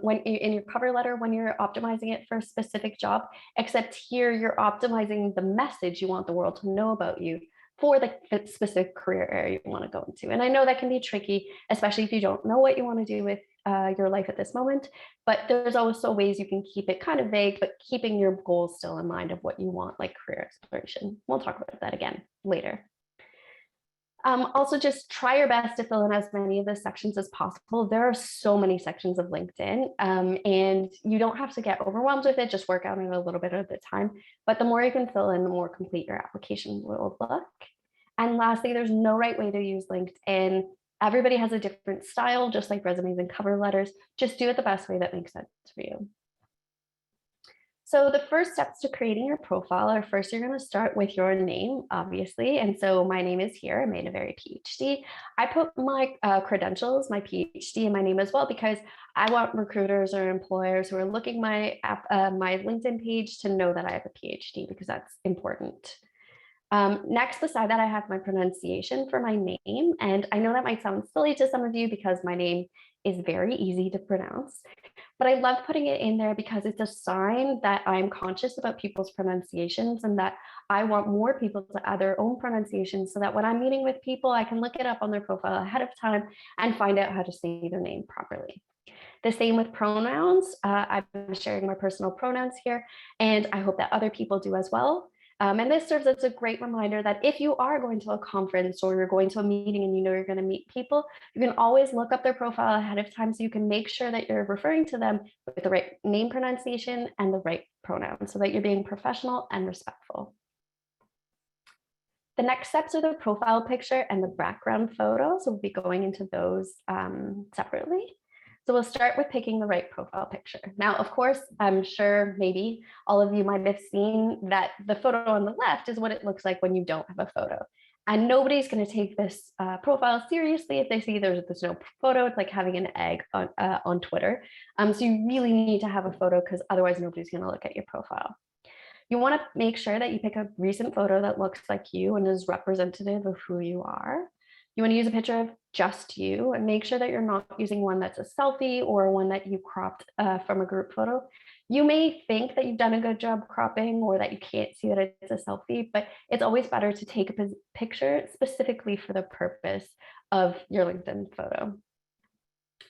when in your cover letter, when you're optimizing it for a specific job, except here you're optimizing the message you want the world to know about you for the specific career area you want to go into. And I know that can be tricky, especially if you don't know what you want to do with your life at this moment, but there's also ways you can keep it kind of vague, but keeping your goals still in mind of what you want, like career exploration. We'll talk about that again later. Also, just try your best to fill in as many of the sections as possible. There are so many sections of LinkedIn, and you don't have to get overwhelmed with it. Just work on it a little bit at a time. But the more you can fill in, the more complete your application will look. And lastly, there's no right way to use LinkedIn. Everybody has a different style, just like resumes and cover letters. Just do it the best way that makes sense for you. So the first steps to creating your profile are, first, you're going to start with your name, obviously. And so my name is here. I made a very PhD. I put my credentials, my PhD, and my name as well, because I want recruiters or employers who are looking my LinkedIn page to know that I have a PhD, because that's important. Next, beside that, I have my pronunciation for my name. And I know that might sound silly to some of you because my name is very easy to pronounce, but I love putting it in there because it's a sign that I'm conscious about people's pronunciations and that I want more people to add their own pronunciations, so that when I'm meeting with people, I can look it up on their profile ahead of time and find out how to say their name properly. The same with pronouns. I'm sharing my personal pronouns here, and I hope that other people do as well. And this serves as a great reminder that if you are going to a conference or you're going to a meeting and you know you're going to meet people, you can always look up their profile ahead of time so you can make sure that you're referring to them with the right name pronunciation and the right pronoun, so that you're being professional and respectful. The next steps are the profile picture and the background photo. So we'll be going into those separately. So we'll start with picking the right profile picture. Now, of course, I'm sure maybe all of you might have seen that the photo on the left is what it looks like when you don't have a photo. And nobody's going to take this profile seriously if they see there's no photo. It's like having an egg on Twitter. So you really need to have a photo, because otherwise nobody's going to look at your profile. You want to make sure that you pick a recent photo that looks like you and is representative of who you are. You want to use a picture of just you, and make sure that you're not using one that's a selfie or one that you cropped from a group photo. You may think that you've done a good job cropping, or that you can't see that it's a selfie, but it's always better to take a picture specifically for the purpose of your LinkedIn photo.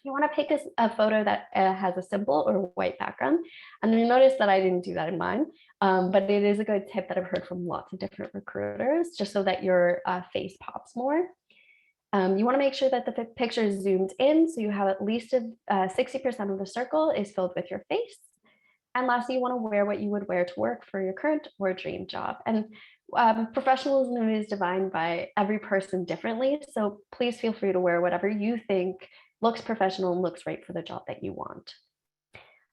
You want to pick a photo that has a simple or white background. And you'll notice that I didn't do that in mine, but it is a good tip that I've heard from lots of different recruiters, just so that your face pops more. You want to make sure that the picture is zoomed in, so you have at least 60% of the circle is filled with your face. And lastly, you want to wear what you would wear to work for your current or dream job. And professionalism is defined by every person differently. So please feel free to wear whatever you think looks professional and looks right for the job that you want.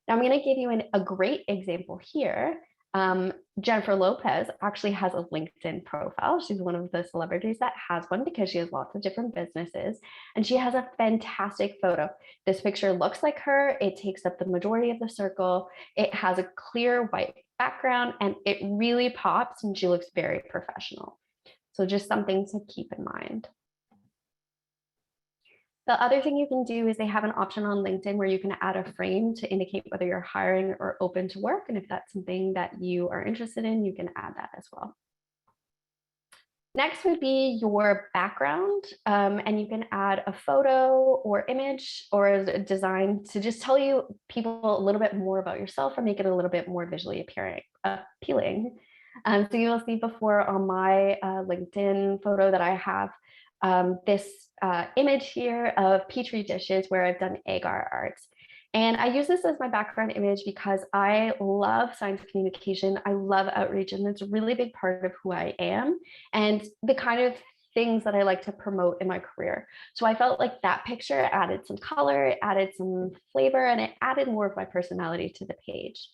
Now I'm going to give you a great example here. Jennifer Lopez actually has a LinkedIn profile. She's one of the celebrities that has one, because she has lots of different businesses, and she has a fantastic photo. This picture looks like her. It takes up the majority of the circle. It has a clear white background, and it really pops, and she looks very professional. So just something to keep in mind. The other thing you can do is they have an option on LinkedIn where you can add a frame to indicate whether you're hiring or open to work. And if that's something that you are interested in, you can add that as well. Next would be your background, and you can add a photo or image or a design to just tell people a little bit more about yourself, or make it a little bit more visually appealing. So you'll see before on my LinkedIn photo that I have this image here of Petri dishes where I've done agar art. And I use this as my background image because I love science communication. I love outreach, and it's a really big part of who I am and the kind of things that I like to promote in my career. So I felt like that picture added some color, it added some flavor, and it added more of my personality to the page.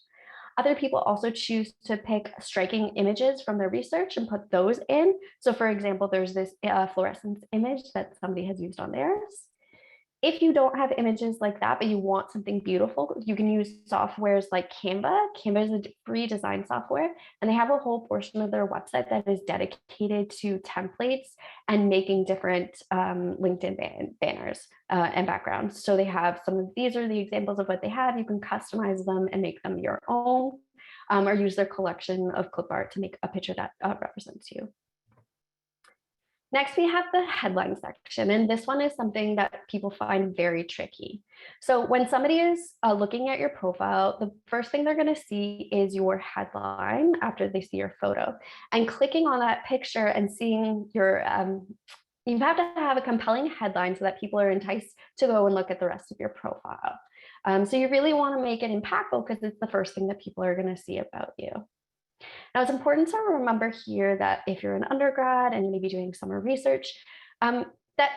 Other people also choose to pick striking images from their research and put those in. So for example, there's this fluorescence image that somebody has used on theirs. If you don't have images like that, but you want something beautiful, you can use softwares like Canva. Canva is a free design software, and they have a whole portion of their website that is dedicated to templates and making different LinkedIn banners and backgrounds. So they have these are the examples of what they have. You can customize them and make them your own, or use their collection of clip art to make a picture that represents you. Next, we have the headline section, and this one is something that people find very tricky. So when somebody is looking at your profile, the first thing they're going to see is your headline after they see your photo. And clicking on that picture and seeing your, you have to have a compelling headline so that people are enticed to go and look at the rest of your profile. So you really want to make it impactful because it's the first thing that people are going to see about you. Now, it's important to remember here that if you're an undergrad and maybe doing summer research, that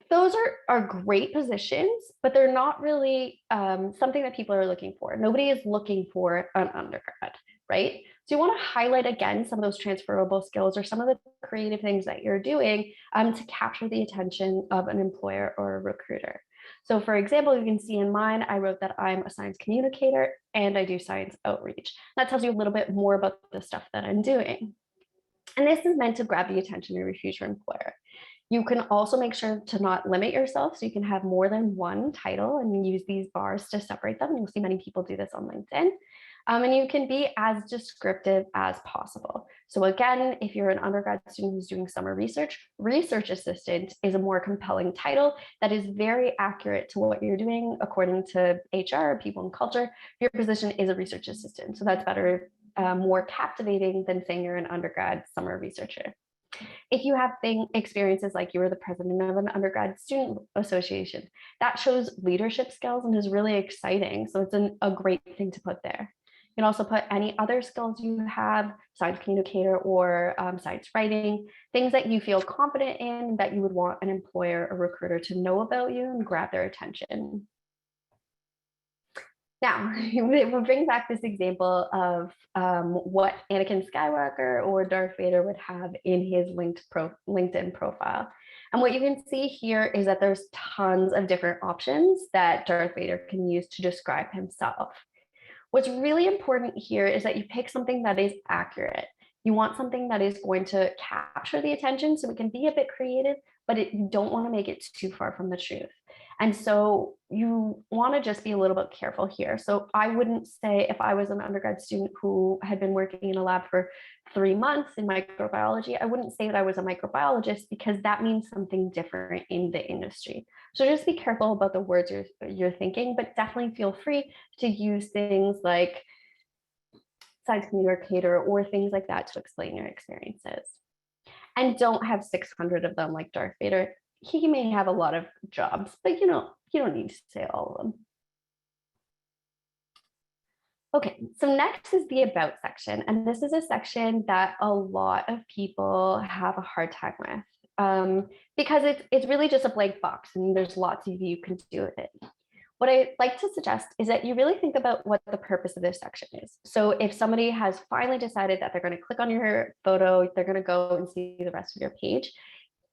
those are great positions, but they're not really something that people are looking for. Nobody is looking for an undergrad, right? So you want to highlight again some of those transferable skills or some of the creative things that you're doing to capture the attention of an employer or a recruiter. So for example, you can see in mine, I wrote that I'm a science communicator and I do science outreach. That tells you a little bit more about the stuff that I'm doing. And this is meant to grab the attention of your future employer. You can also make sure to not limit yourself, so you can have more than one title and use these bars to separate them. You'll see many people do this on LinkedIn. And you can be as descriptive as possible. So again, if you're an undergrad student who's doing summer research, research assistant is a more compelling title that is very accurate to what you're doing according to HR, people and culture. Your position is a research assistant. So that's better, more captivating than saying you're an undergrad summer researcher. If you have experiences like you were the president of an undergrad student association, that shows leadership skills and is really exciting. So it's a great thing to put there. You can also put any other skills you have, science communicator or science writing, things that you feel confident in that you would want an employer or recruiter to know about you and grab their attention. Now, we'll bring back this example of what Anakin Skywalker or Darth Vader would have in his LinkedIn profile. And what you can see here is that there's tons of different options that Darth Vader can use to describe himself. What's really important here is that you pick something that is accurate. You want something that is going to capture the attention, so it can be a bit creative, but you don't want to make it too far from the truth. And so you want to just be a little bit careful here. So I wouldn't say, if I was an undergrad student who had been working in a lab for 3 months in microbiology, I wouldn't say that I was a microbiologist, because that means something different in the industry. So just be careful about the words you're thinking, but definitely feel free to use things like science communicator or things like that to explain your experiences. And don't have 600 of them like Darth Vader. He may have a lot of jobs, but you don't need to say all of them. Okay, so next is the about section. And this is a section that a lot of people have a hard time with, because it's really just a blank box and there's lots of you can do with it. What I like to suggest is that you really think about what the purpose of this section is. So if somebody has finally decided that they're going to click on your photo, they're going to go and see the rest of your page,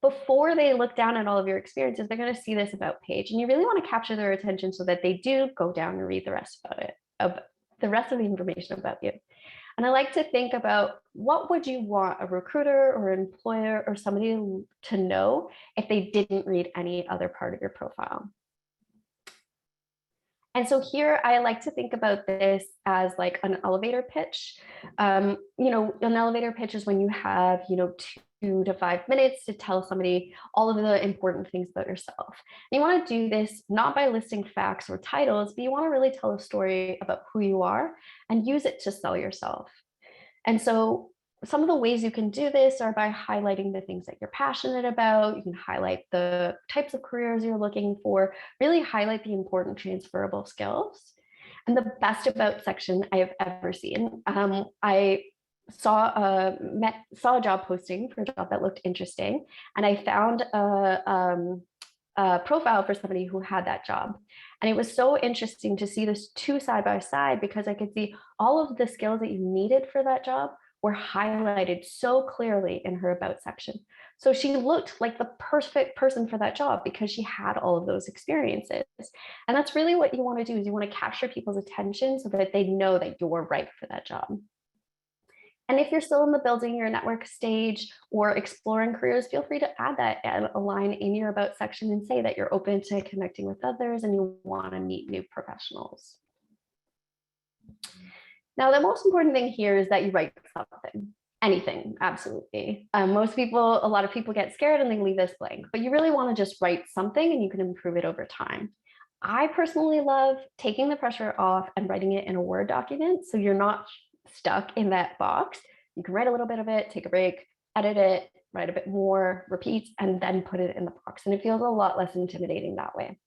before they look down at all of your experiences, they're going to see this about page, and you really want to capture their attention so that they do go down and read the rest of the information about you. And I like to think about, what would you want a recruiter or an employer or somebody to know if they didn't read any other part of your profile? And so here I like to think about this as like an elevator pitch. An elevator pitch is when you have, 2 to 5 minutes to tell somebody all of the important things about yourself. And you want to do this not by listing facts or titles, but you want to really tell a story about who you are and use it to sell yourself. And so some of the ways you can do this are by highlighting the things that you're passionate about. You can highlight the types of careers you're looking for, really highlight the important transferable skills. And the best about section I have ever seen. I saw a job posting for a job that looked interesting, and I found a profile for somebody who had that job. And it was so interesting to see this two side by side, because I could see all of the skills that you needed for that job were highlighted so clearly in her about section. So she looked like the perfect person for that job because she had all of those experiences. And that's really what you want to do, is you want to capture people's attention so that they know that you're right for that job. And if you're still in the building your network stage or exploring careers, feel free to add that a line in your about section and say that you're open to connecting with others and you want to meet new professionals. Now, the most important thing here is that you write something, anything, absolutely. A lot of people get scared and they leave this blank, but you really want to just write something and you can improve it over time. I personally love taking the pressure off and writing it in a Word document, so you're not stuck in that box. You can write a little bit of it, take a break, edit it, write a bit more, repeat, and then put it in the box. And it feels a lot less intimidating that way.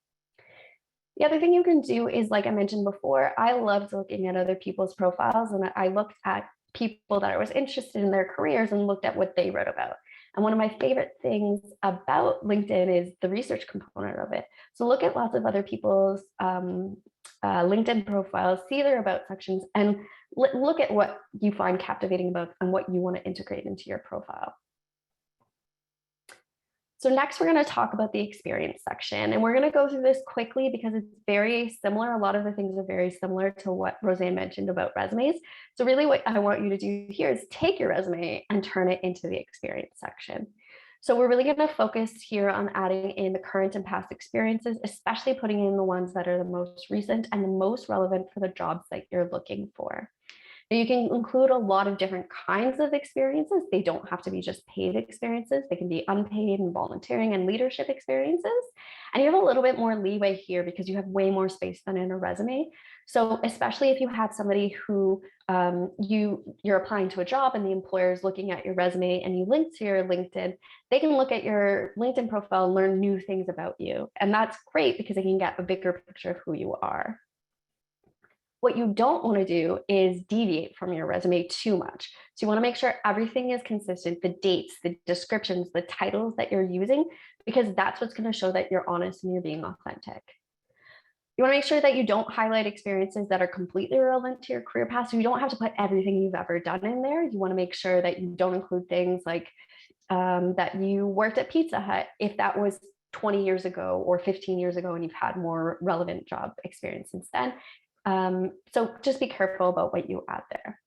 The other thing you can do is, like I mentioned before, I loved looking at other people's profiles, and I looked at people that I was interested in their careers and looked at what they wrote about. And one of my favorite things about LinkedIn is the research component of it. So look at lots of other people's LinkedIn profiles, see their about sections, and look at what you find captivating about and what you want to integrate into your profile. So next, we're going to talk about the experience section, and we're going to go through this quickly because it's very similar. A lot of the things are very similar to what Roseanne mentioned about resumes. So really what I want you to do here is take your resume and turn it into the experience section. So we're really going to focus here on adding in the current and past experiences, especially putting in the ones that are the most recent and the most relevant for the jobs that you're looking for. Now, you can include a lot of different kinds of experiences. They don't have to be just paid experiences. They can be unpaid and volunteering and leadership experiences. And you have a little bit more leeway here because you have way more space than in a resume. So especially if you have somebody who you're applying to a job and the employer is looking at your resume and you link to your LinkedIn, they can look at your LinkedIn profile and learn new things about you. And that's great because they can get a bigger picture of who you are. What you don't want to do is deviate from your resume too much. So you want to make sure everything is consistent, the dates, the descriptions, the titles that you're using, because that's what's going to show that you're honest and you're being authentic. You want to make sure that you don't highlight experiences that are completely irrelevant to your career path. So you don't have to put everything you've ever done in there. You want to make sure that you don't include things like that you worked at Pizza Hut if that was 20 years ago or 15 years ago and you've had more relevant job experience since then. So just be careful about what you add there.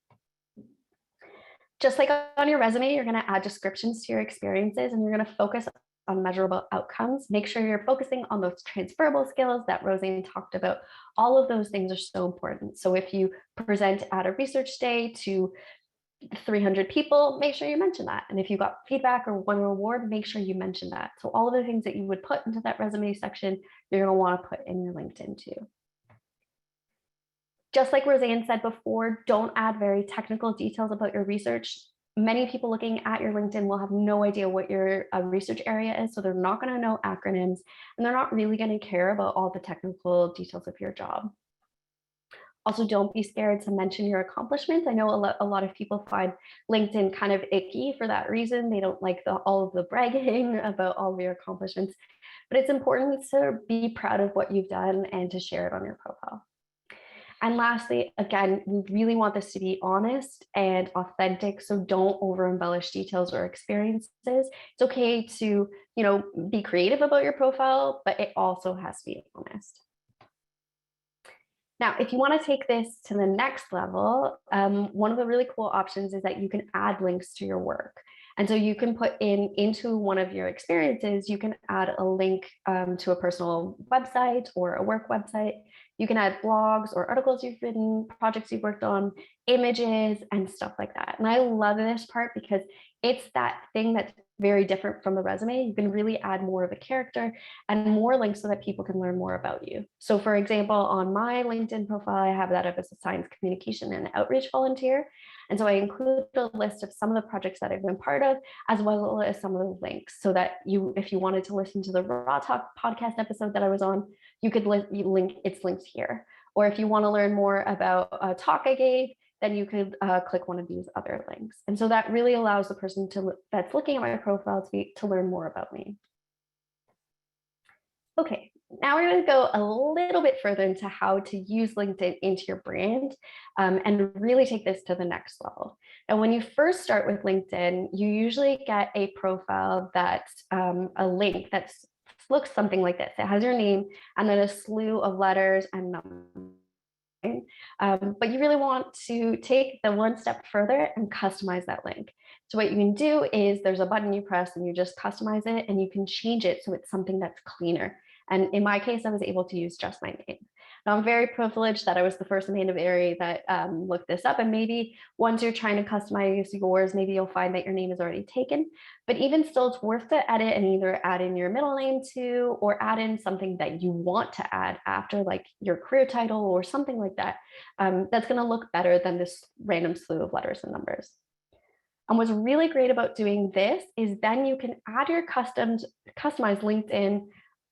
Just like on your resume, you're going to add descriptions to your experiences and you're going to focus on measurable outcomes. Make sure you're focusing on those transferable skills that Roseanne talked about. All of those things are so important. So if you present at a research day to 300 people, make sure you mention that. And if you got feedback or won an award, make sure you mention that. So all of the things that you would put into that resume section, you're going to want to put in your LinkedIn too. Just like Roseanne said before, don't add very technical details about your research. Many people looking at your LinkedIn will have no idea what your research area is, so they're not going to know acronyms, and they're not really going to care about all the technical details of your job. Also, don't be scared to mention your accomplishments. I know a lot of people find LinkedIn kind of icky for that reason. They don't like all of the bragging about all of your accomplishments, but it's important to be proud of what you've done and to share it on your profile. And lastly, again, we really want this to be honest and authentic. So don't over embellish details or experiences. It's okay to, be creative about your profile, but it also has to be honest. Now, if you want to take this to the next level, one of the really cool options is that you can add links to your work. And so you can put into one of your experiences, you can add a link to a personal website or a work website. You can add blogs or articles you've written, projects you've worked on, images, and stuff like that. And I love this part because it's that thing that's very different from the resume. You can really add more of a character and more links so that people can learn more about you. So for example, on my LinkedIn profile, I have that up as a science communication and outreach volunteer. And so I include a list of some of the projects that I've been part of, as well as some of the links, so that if you wanted to listen to the Raw Talk podcast episode that I was on, you could link its links here. Or if you want to learn more about a talk I gave, then you could click one of these other links. And so that really allows the person that's looking at my profile to learn more about me. Okay, now we're going to go a little bit further into how to use LinkedIn into your brand and really take this to the next level. Now, when you first start with LinkedIn, you usually get a profile that's a link that looks something like this. It has your name and then a slew of letters and numbers. But you really want to take the one step further and customize that link. So what you can do is there's a button you press and you just customize it and you can change it so it's something that's cleaner. And in my case, I was able to use just my name. Now I'm very privileged that I was the first Amanda Berry that looked this up. And maybe once you're trying to customize yours, maybe you'll find that your name is already taken. But even still, it's worth to edit and either add in your middle name too, or add in something that you want to add after, like your career title or something like that. That's going to look better than this random slew of letters and numbers. And what's really great about doing this is then you can add your customized LinkedIn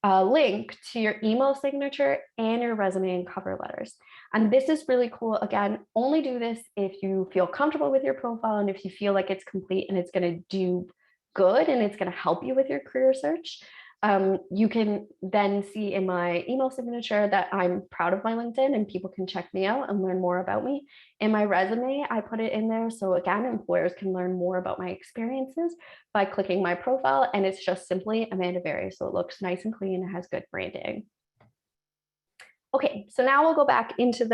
link to your email signature and your resume and cover letters. And this is really cool. Again, only do this if you feel comfortable with your profile and if you feel like it's complete and it's going to do good and it's going to help you with your career search. You can then see in my email signature that I'm proud of my LinkedIn and people can check me out and learn more about me. In my resume, I put it in there. So again, employers can learn more about my experiences by clicking my profile, and it's just simply Amanda Berry. So it looks nice and clean and has good branding. Okay, so now we'll go back into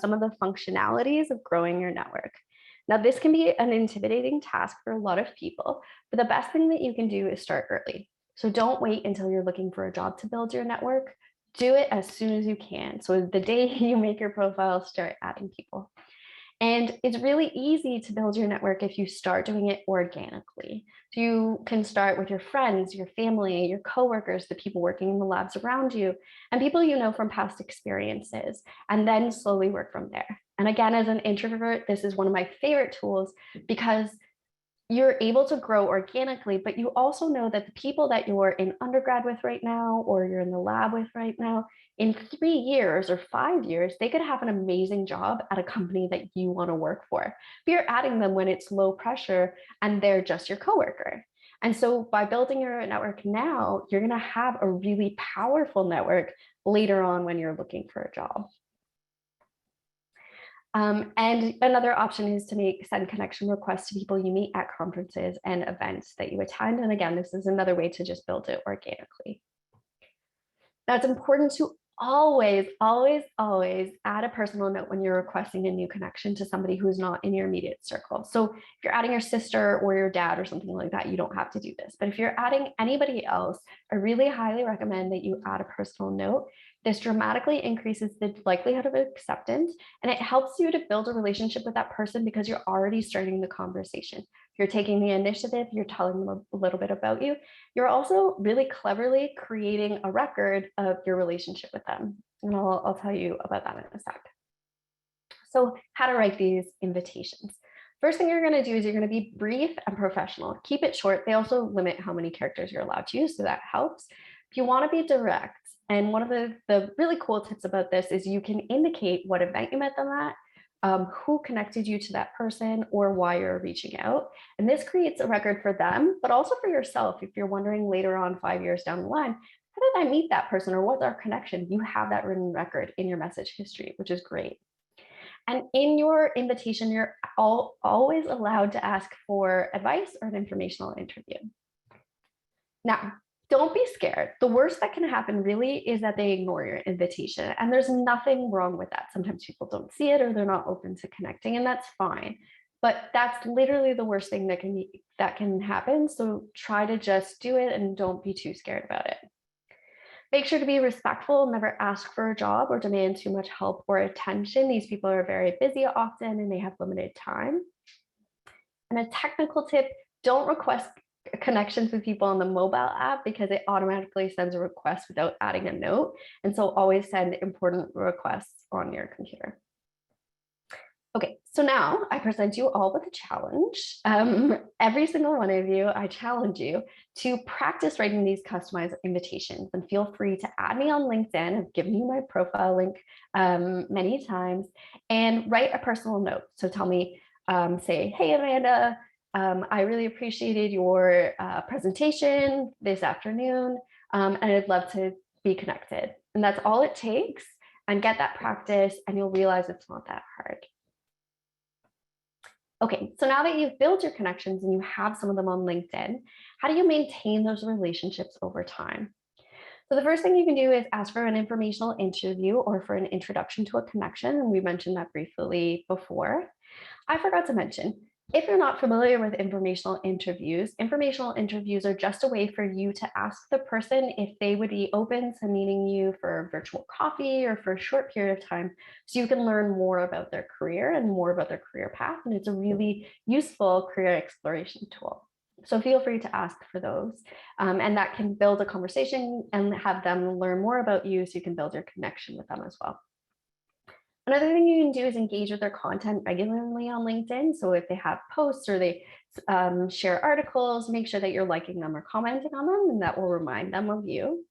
some of the functionalities of growing your network. Now, this can be an intimidating task for a lot of people, but the best thing that you can do is start early. So don't wait until you're looking for a job to build your network. Do it as soon as you can. So the day you make your profile, start adding people. And it's really easy to build your network if you start doing it organically. So you can start with your friends, your family, your coworkers, the people working in the labs around you, and people you know from past experiences, and then slowly work from there. And again, as an introvert, this is one of my favorite tools because you're able to grow organically, but you also know that the people that you're in undergrad with right now, or you're in the lab with right now, in 3 years or 5 years, they could have an amazing job at a company that you want to work for. But you're adding them when it's low pressure and they're just your coworker. And so by building your network now, you're going to have a really powerful network later on when you're looking for a job. And another option is to send connection requests to people you meet at conferences and events that you attend. And again, this is another way to just build it organically. Now, it's important to always, always, always add a personal note when you're requesting a new connection to somebody who's not in your immediate circle. So if you're adding your sister or your dad or something like that, you don't have to do this. But if you're adding anybody else, I really highly recommend that you add a personal note. This dramatically increases the likelihood of acceptance, and it helps you to build a relationship with that person because you're already starting the conversation. You're taking the initiative, you're telling them a little bit about you. You're also really cleverly creating a record of your relationship with them. And I'll tell you about that in a sec. So how to write these invitations. First thing you're going to do is you're going to be brief and professional. Keep it short. They also limit how many characters you're allowed to use, so that helps. If you want to be direct, and one of the really cool tips about this is you can indicate what event you met them at, who connected you to that person, or why you're reaching out. And this creates a record for them, but also for yourself. If you're wondering later on 5 years down the line, how did I meet that person or what's our connection? You have that written record in your message history, which is great. And in your invitation, you're always allowed to ask for advice or an informational interview. Now, don't be scared. The worst that can happen really is that they ignore your invitation. And there's nothing wrong with that. Sometimes people don't see it or they're not open to connecting, and that's fine. But that's literally the worst thing that can happen. So try to just do it and don't be too scared about it. Make sure to be respectful, never ask for a job or demand too much help or attention. These people are very busy often and they have limited time. And a technical tip, don't request connections with people on the mobile app because it automatically sends a request without adding a note. And so always send important requests on your computer. Okay, so now I present you all with a challenge. Every single one of you, I challenge you to practice writing these customized invitations, and feel free to add me on LinkedIn. I've given you my profile link many times, and write a personal note. So tell me, say, hey, Amanda, I really appreciated your presentation this afternoon, and I'd love to be connected. And that's all it takes, and get that practice, and you'll realize it's not that hard. Okay, so now that you've built your connections and you have some of them on LinkedIn, how do you maintain those relationships over time? So the first thing you can do is ask for an informational interview or for an introduction to a connection. And we mentioned that briefly before. I forgot to mention, if you're not familiar with informational interviews are just a way for you to ask the person if they would be open to meeting you for a virtual coffee or for a short period of time, so you can learn more about their career and more about their career path. And it's a really useful career exploration tool. So feel free to ask for those. And that can build a conversation and have them learn more about you, so you can build your connection with them as well. Another thing you can do is engage with their content regularly on LinkedIn. So if they have posts or they share articles, make sure that you're liking them or commenting on them, and that will remind them of you.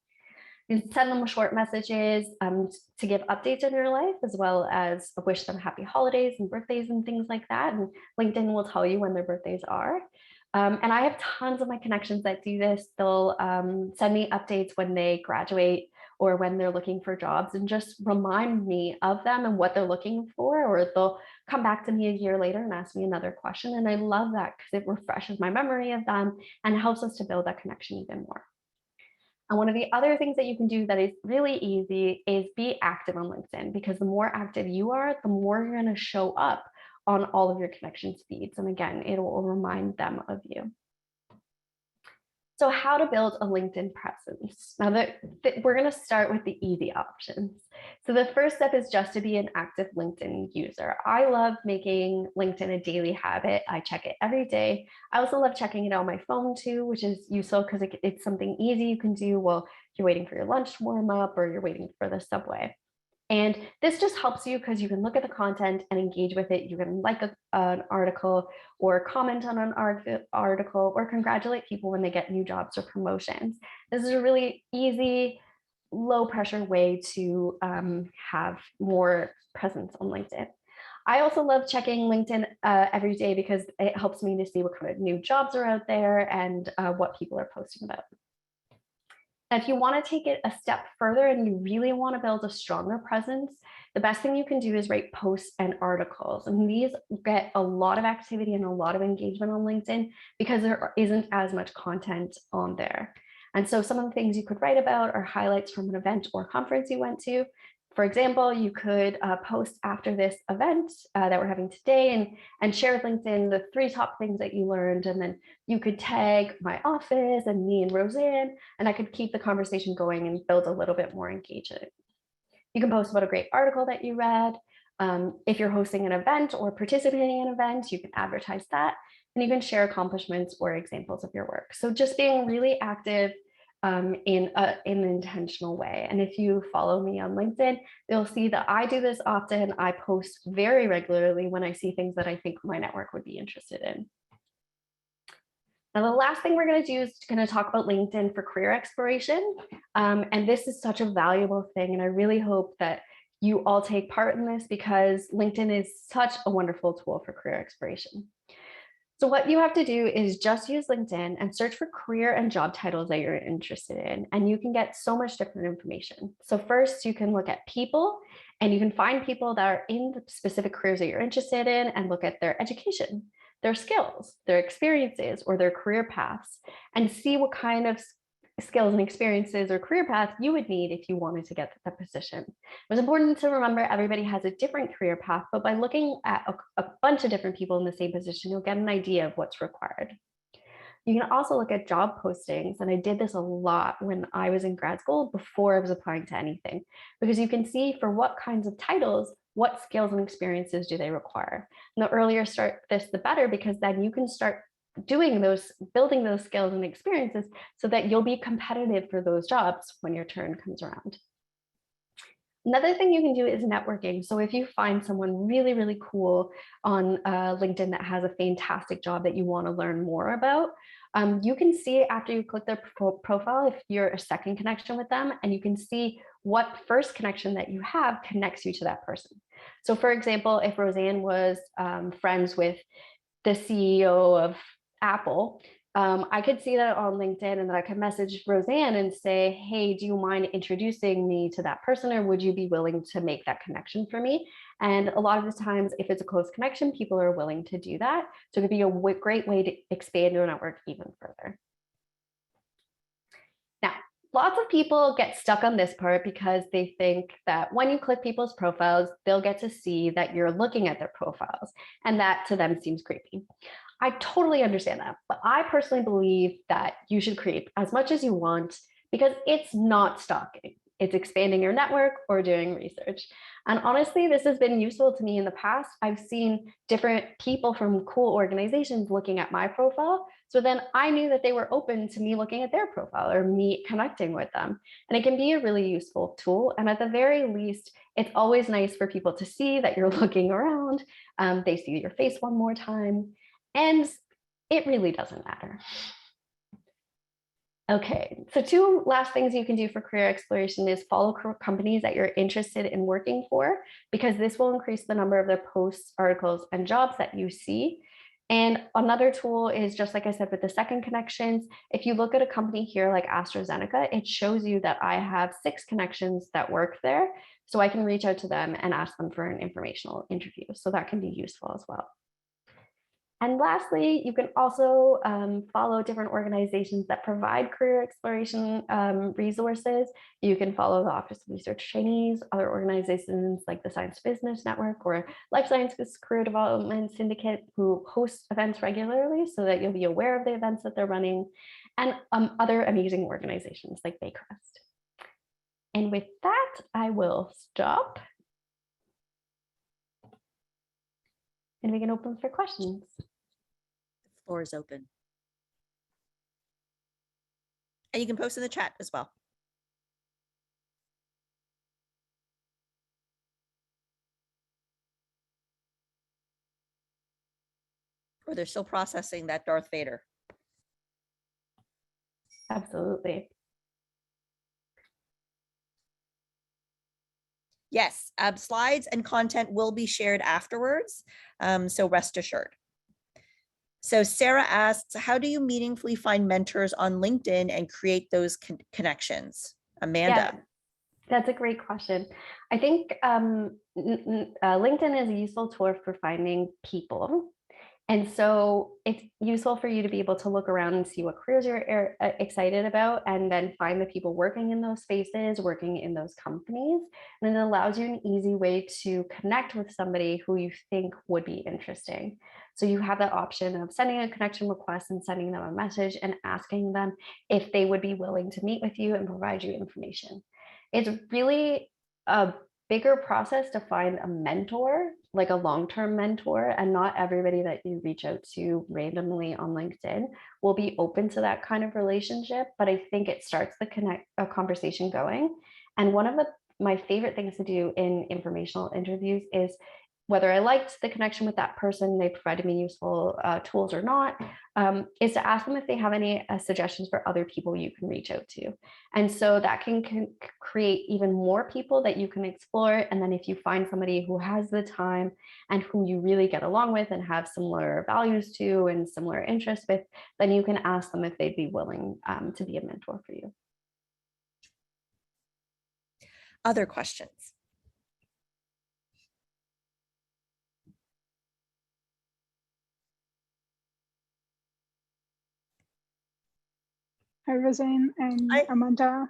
You can send them short messages to give updates in your life, as well as wish them happy holidays and birthdays and things like that. And LinkedIn will tell you when their birthdays are. And I have tons of my connections that do this. They'll send me updates when they graduate or when they're looking for jobs, and just remind me of them and what they're looking for, or they'll come back to me a year later and ask me another question. And I love that because it refreshes my memory of them and helps us to build that connection even more. And one of the other things that you can do that is really easy is be active on LinkedIn, because the more active you are, the more you're going to show up on all of your connections feeds. And again, it will remind them of you. So how to build a LinkedIn presence. Now we're going to start with the easy options. So the first step is just to be an active LinkedIn user. I love making LinkedIn a daily habit. I check it every day. I also love checking it on my phone too, which is useful because it's something easy you can do while you're waiting for your lunch to warm up or you're waiting for the subway. And this just helps you because you can look at the content and engage with it. You can like an article or comment on an article or congratulate people when they get new jobs or promotions. This is a really easy, low pressure way to have more presence on LinkedIn. I also love checking LinkedIn every day because it helps me to see what kind of new jobs are out there and what people are posting about. And if you want to take it a step further and you really want to build a stronger presence, the best thing you can do is write posts and articles. And these get a lot of activity and a lot of engagement on LinkedIn because there isn't as much content on there. And so some of the things you could write about are highlights from an event or conference you went to. For example, you could post after this event that we're having today and share with LinkedIn the 3 top things that you learned. And then you could tag my office and me and Roseanne, and I could keep the conversation going and build a little bit more engagement. You can post about a great article that you read. If you're hosting an event or participating in an event, you can advertise that, and you can share accomplishments or examples of your work. So just being really active in an intentional way. And if you follow me on LinkedIn, you'll see that I do this often. I post very regularly when I see things that I think my network would be interested in. Now, the last thing we're going to do is going to talk about LinkedIn for career exploration. And this is such a valuable thing. And I really hope that you all take part in this because LinkedIn is such a wonderful tool for career exploration. So what you have to do is just use LinkedIn and search for career and job titles that you're interested in, and you can get so much different information. So first, you can look at people, and you can find people that are in the specific careers that you're interested in and look at their education, their skills, their experiences, or their career paths, and see what kind of skills and experiences or career path you would need if you wanted to get that position. It's important to remember everybody has a different career path, but by looking at a bunch of different people in the same position, you'll get an idea of what's required. You can also look at job postings, and I did this a lot when I was in grad school before I was applying to anything, because you can see for what kinds of titles, what skills and experiences do they require. And the earlier start this, the better, because then you can start building those skills and experiences so that you'll be competitive for those jobs when your turn comes around. Another thing you can do is networking. So if you find someone really, really cool on LinkedIn that has a fantastic job that you want to learn more about, you can see after you click their profile if you're a second connection with them, and you can see what first connection that you have connects you to that person. So for example, if Roseanne was friends with the CEO of Apple, I could see that on LinkedIn, and then I could message Roseanne and say, hey, do you mind introducing me to that person, or would you be willing to make that connection for me? And a lot of the times, if it's a close connection, people are willing to do that. So it could be a great way to expand your network even further. Now, lots of people get stuck on this part because they think that when you click people's profiles, they'll get to see that you're looking at their profiles, and that to them seems creepy. I totally understand that, but I personally believe that you should create as much as you want because it's not stalking. It's expanding your network or doing research. And honestly, this has been useful to me in the past. I've seen different people from cool organizations looking at my profile. So then I knew that they were open to me looking at their profile or me connecting with them. And it can be a really useful tool. And at the very least, it's always nice for people to see that you're looking around. They see your face one more time. And it really doesn't matter. Okay, so 2 last things you can do for career exploration is follow companies that you're interested in working for, because this will increase the number of their posts, articles, and jobs that you see. And another tool is, just like I said, with the second connections, if you look at a company here like AstraZeneca, it shows you that I have 6 connections that work there. So I can reach out to them and ask them for an informational interview. So that can be useful as well. And lastly, you can also follow different organizations that provide career exploration resources. You can follow the Office of Research Trainees, other organizations like the Science Business Network or Life Sciences Career Development Syndicate, who host events regularly so that you'll be aware of the events that they're running, and other amazing organizations like Baycrest. And with that, I will stop. And we can open for questions. The floor is open. And you can post in the chat as well. Or they're still processing that Darth Vader. Absolutely. Yes, slides and content will be shared afterwards, so rest assured. So Sarah asks, how do you meaningfully find mentors on LinkedIn and create those connections? Amanda. Yeah, that's a great question. I think LinkedIn is a useful tool for finding people. And so it's useful for you to be able to look around and see what careers you're excited about, and then find the people working in those spaces, working in those companies. And it allows you an easy way to connect with somebody who you think would be interesting. So you have that option of sending a connection request and sending them a message and asking them if they would be willing to meet with you and provide you information. It's really a bigger process to find a mentor, like a long-term mentor, and not everybody that you reach out to randomly on LinkedIn will be open to that kind of relationship. But I think it starts a conversation going. And one of my favorite things to do in informational interviews is, whether I liked the connection with that person, they provided me useful tools or not, is to ask them if they have any suggestions for other people you can reach out to. And so that can create even more people that you can explore. And then if you find somebody who has the time and who you really get along with and have similar values to and similar interests with, then you can ask them if they'd be willing to be a mentor for you. Other questions? Hi, Roseanne and Hi. Amanda.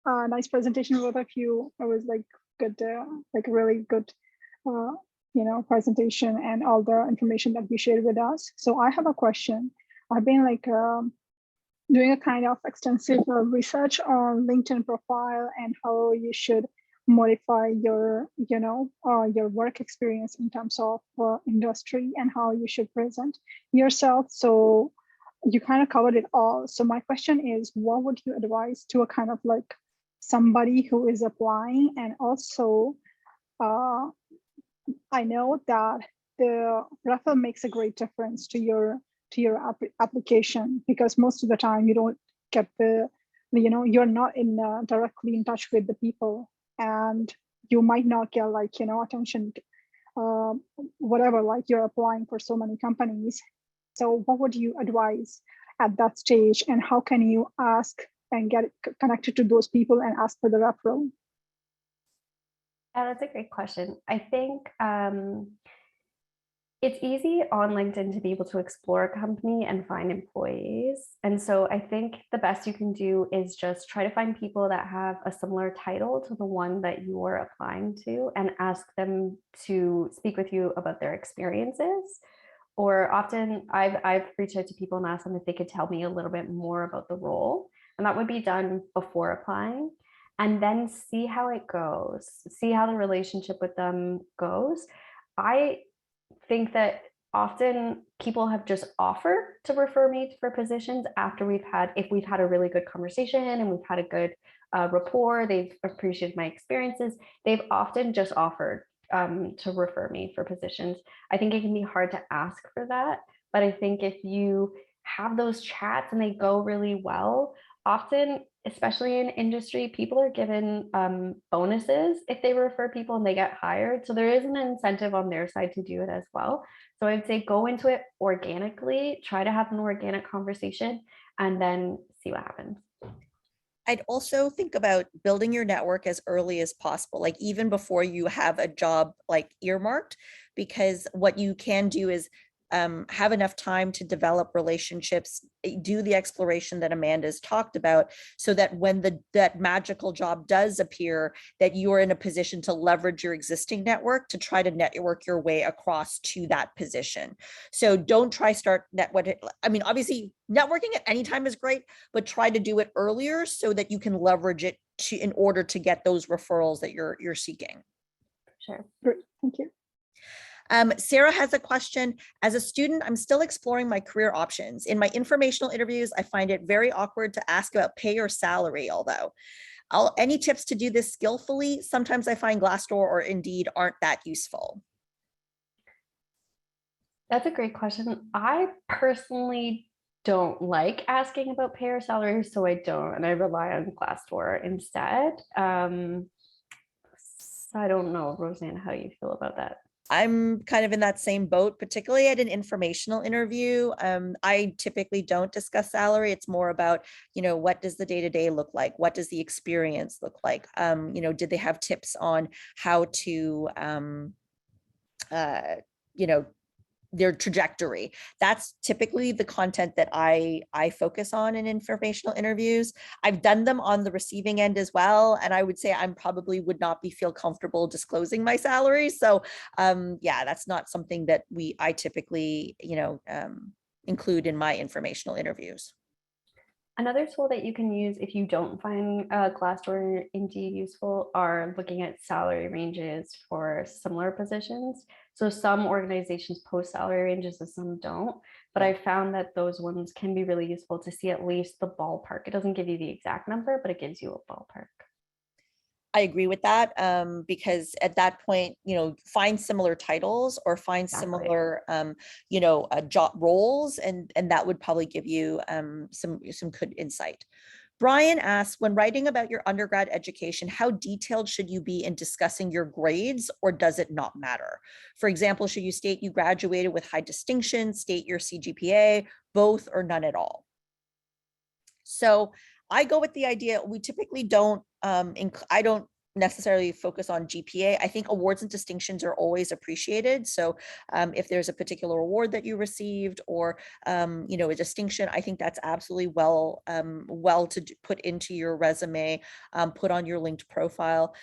Nice presentation, both of you. It was like good, like really good, presentation and all the information that you shared with us. So I have a question. I've been like doing a kind of extensive research on LinkedIn profile and how you should modify your, your work experience in terms of industry and how you should present yourself. So you kind of covered it all. So my question is, what would you advise to a kind of like somebody who is applying? And also, I know that the referral makes a great difference to your application, because most of the time you don't get the, you're not directly in touch with the people, and you might not get like, attention, whatever, like you're applying for so many companies. So what would you advise at that stage, and how can you ask and get connected to those people and ask for the referral? Yeah, that's a great question. I think it's easy on LinkedIn to be able to explore a company and find employees. And so I think the best you can do is just try to find people that have a similar title to the one that you are applying to and ask them to speak with you about their experiences. Or often I've reached out to people and asked them if they could tell me a little bit more about the role. And that would be done before applying. And then see how it goes, see how the relationship with them goes. I think that often people have just offered to refer me for positions after if we've had a really good conversation and we've had a good rapport, they've appreciated my experiences, they've often just offered to refer me for positions. I think it can be hard to ask for that, but I think if you have those chats and they go really well, often, especially in industry, people are given bonuses if they refer people and they get hired. So there is an incentive on their side to do it as well. So I'd say go into it organically, try to have an organic conversation, and then see what happens. I'd also think about building your network as early as possible, like even before you have a job like earmarked, because what you can do is have enough time to develop relationships, do the exploration that Amanda's talked about, so that when that magical job does appear, that you are in a position to leverage your existing network to try to network your way across to that position. So don't try obviously networking at any time is great, but try to do it earlier so that you can leverage it in order to get those referrals that you're seeking. Sure. Great, thank you. Sarah has a question. As a student, I'm still exploring my career options. In my informational interviews, I find it very awkward to ask about pay or salary, although any tips to do this skillfully? Sometimes I find Glassdoor or Indeed aren't that useful. That's a great question. I personally don't like asking about pay or salary, so I don't, and I rely on Glassdoor instead. I don't know, Roseanne, how you feel about that. I'm kind of in that same boat, particularly at an informational interview. I typically don't discuss salary. It's more about, what does the day-to-day look like? What does the experience look like? Did they have tips on how to, their trajectory? That's typically the content that I focus on in informational interviews. I've done them on the receiving end as well, and I would say I'm probably would not feel comfortable disclosing my salary. So yeah, that's not something that I typically include in my informational interviews. Another tool that you can use if you don't find Glassdoor or Indeed useful are looking at salary ranges for similar positions. So some organizations post salary ranges and some don't, but I found that those ones can be really useful to see at least the ballpark. It doesn't give you the exact number, but it gives you a ballpark. I agree with that, because at that point, find similar titles or find similar, job roles, and that would probably give you some good insight. Brian asks, when writing about your undergrad education, how detailed should you be in discussing your grades, or does it not matter? For example, should you state you graduated with high distinction, state your CGPA, both, or none at all? So I go with the idea, we typically don't, I don't necessarily focus on GPA. I think awards and distinctions are always appreciated. So if there's a particular award that you received, or a distinction, I think that's absolutely well to put into your resume, put on your linked profile.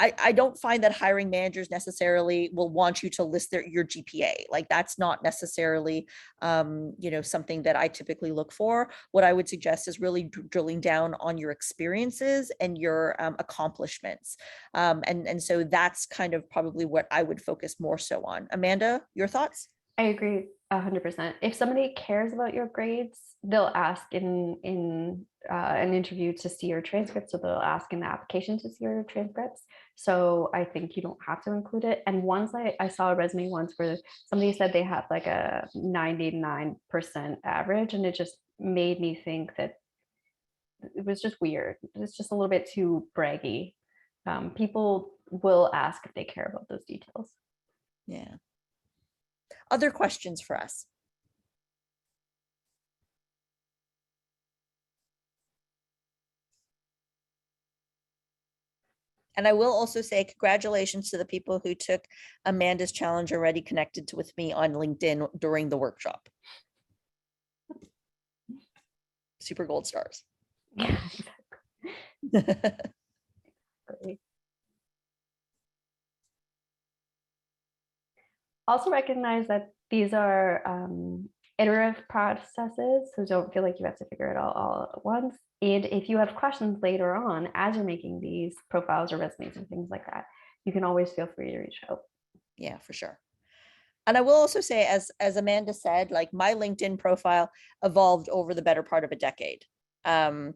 I don't find that hiring managers necessarily will want you to list your GPA. Like, that's not necessarily, something that I typically look for. What I would suggest is really drilling down on your experiences and your accomplishments. And so that's kind of probably what I would focus more so on. Amanda, your thoughts? I agree 100%. If somebody cares about your grades, they'll ask in an interview to see your transcripts, so they'll ask in the application to see your transcripts. So I think you don't have to include it. And once I saw a resume once where somebody said they had like a 99% average, and it just made me think that it was just weird. It's just a little bit too braggy. People will ask if they care about those details. Yeah. Other questions for us? And I will also say congratulations to the people who took Amanda's challenge, already connected with me on LinkedIn during the workshop. Super gold stars. Yeah, exactly. Also recognize that these are iterative processes, so don't feel like you have to figure it all at once. And if you have questions later on as you're making these profiles or resumes and things like that, you can always feel free to reach out. Yeah, for sure. And I will also say, as Amanda said, like, my LinkedIn profile evolved over the better part of a decade. And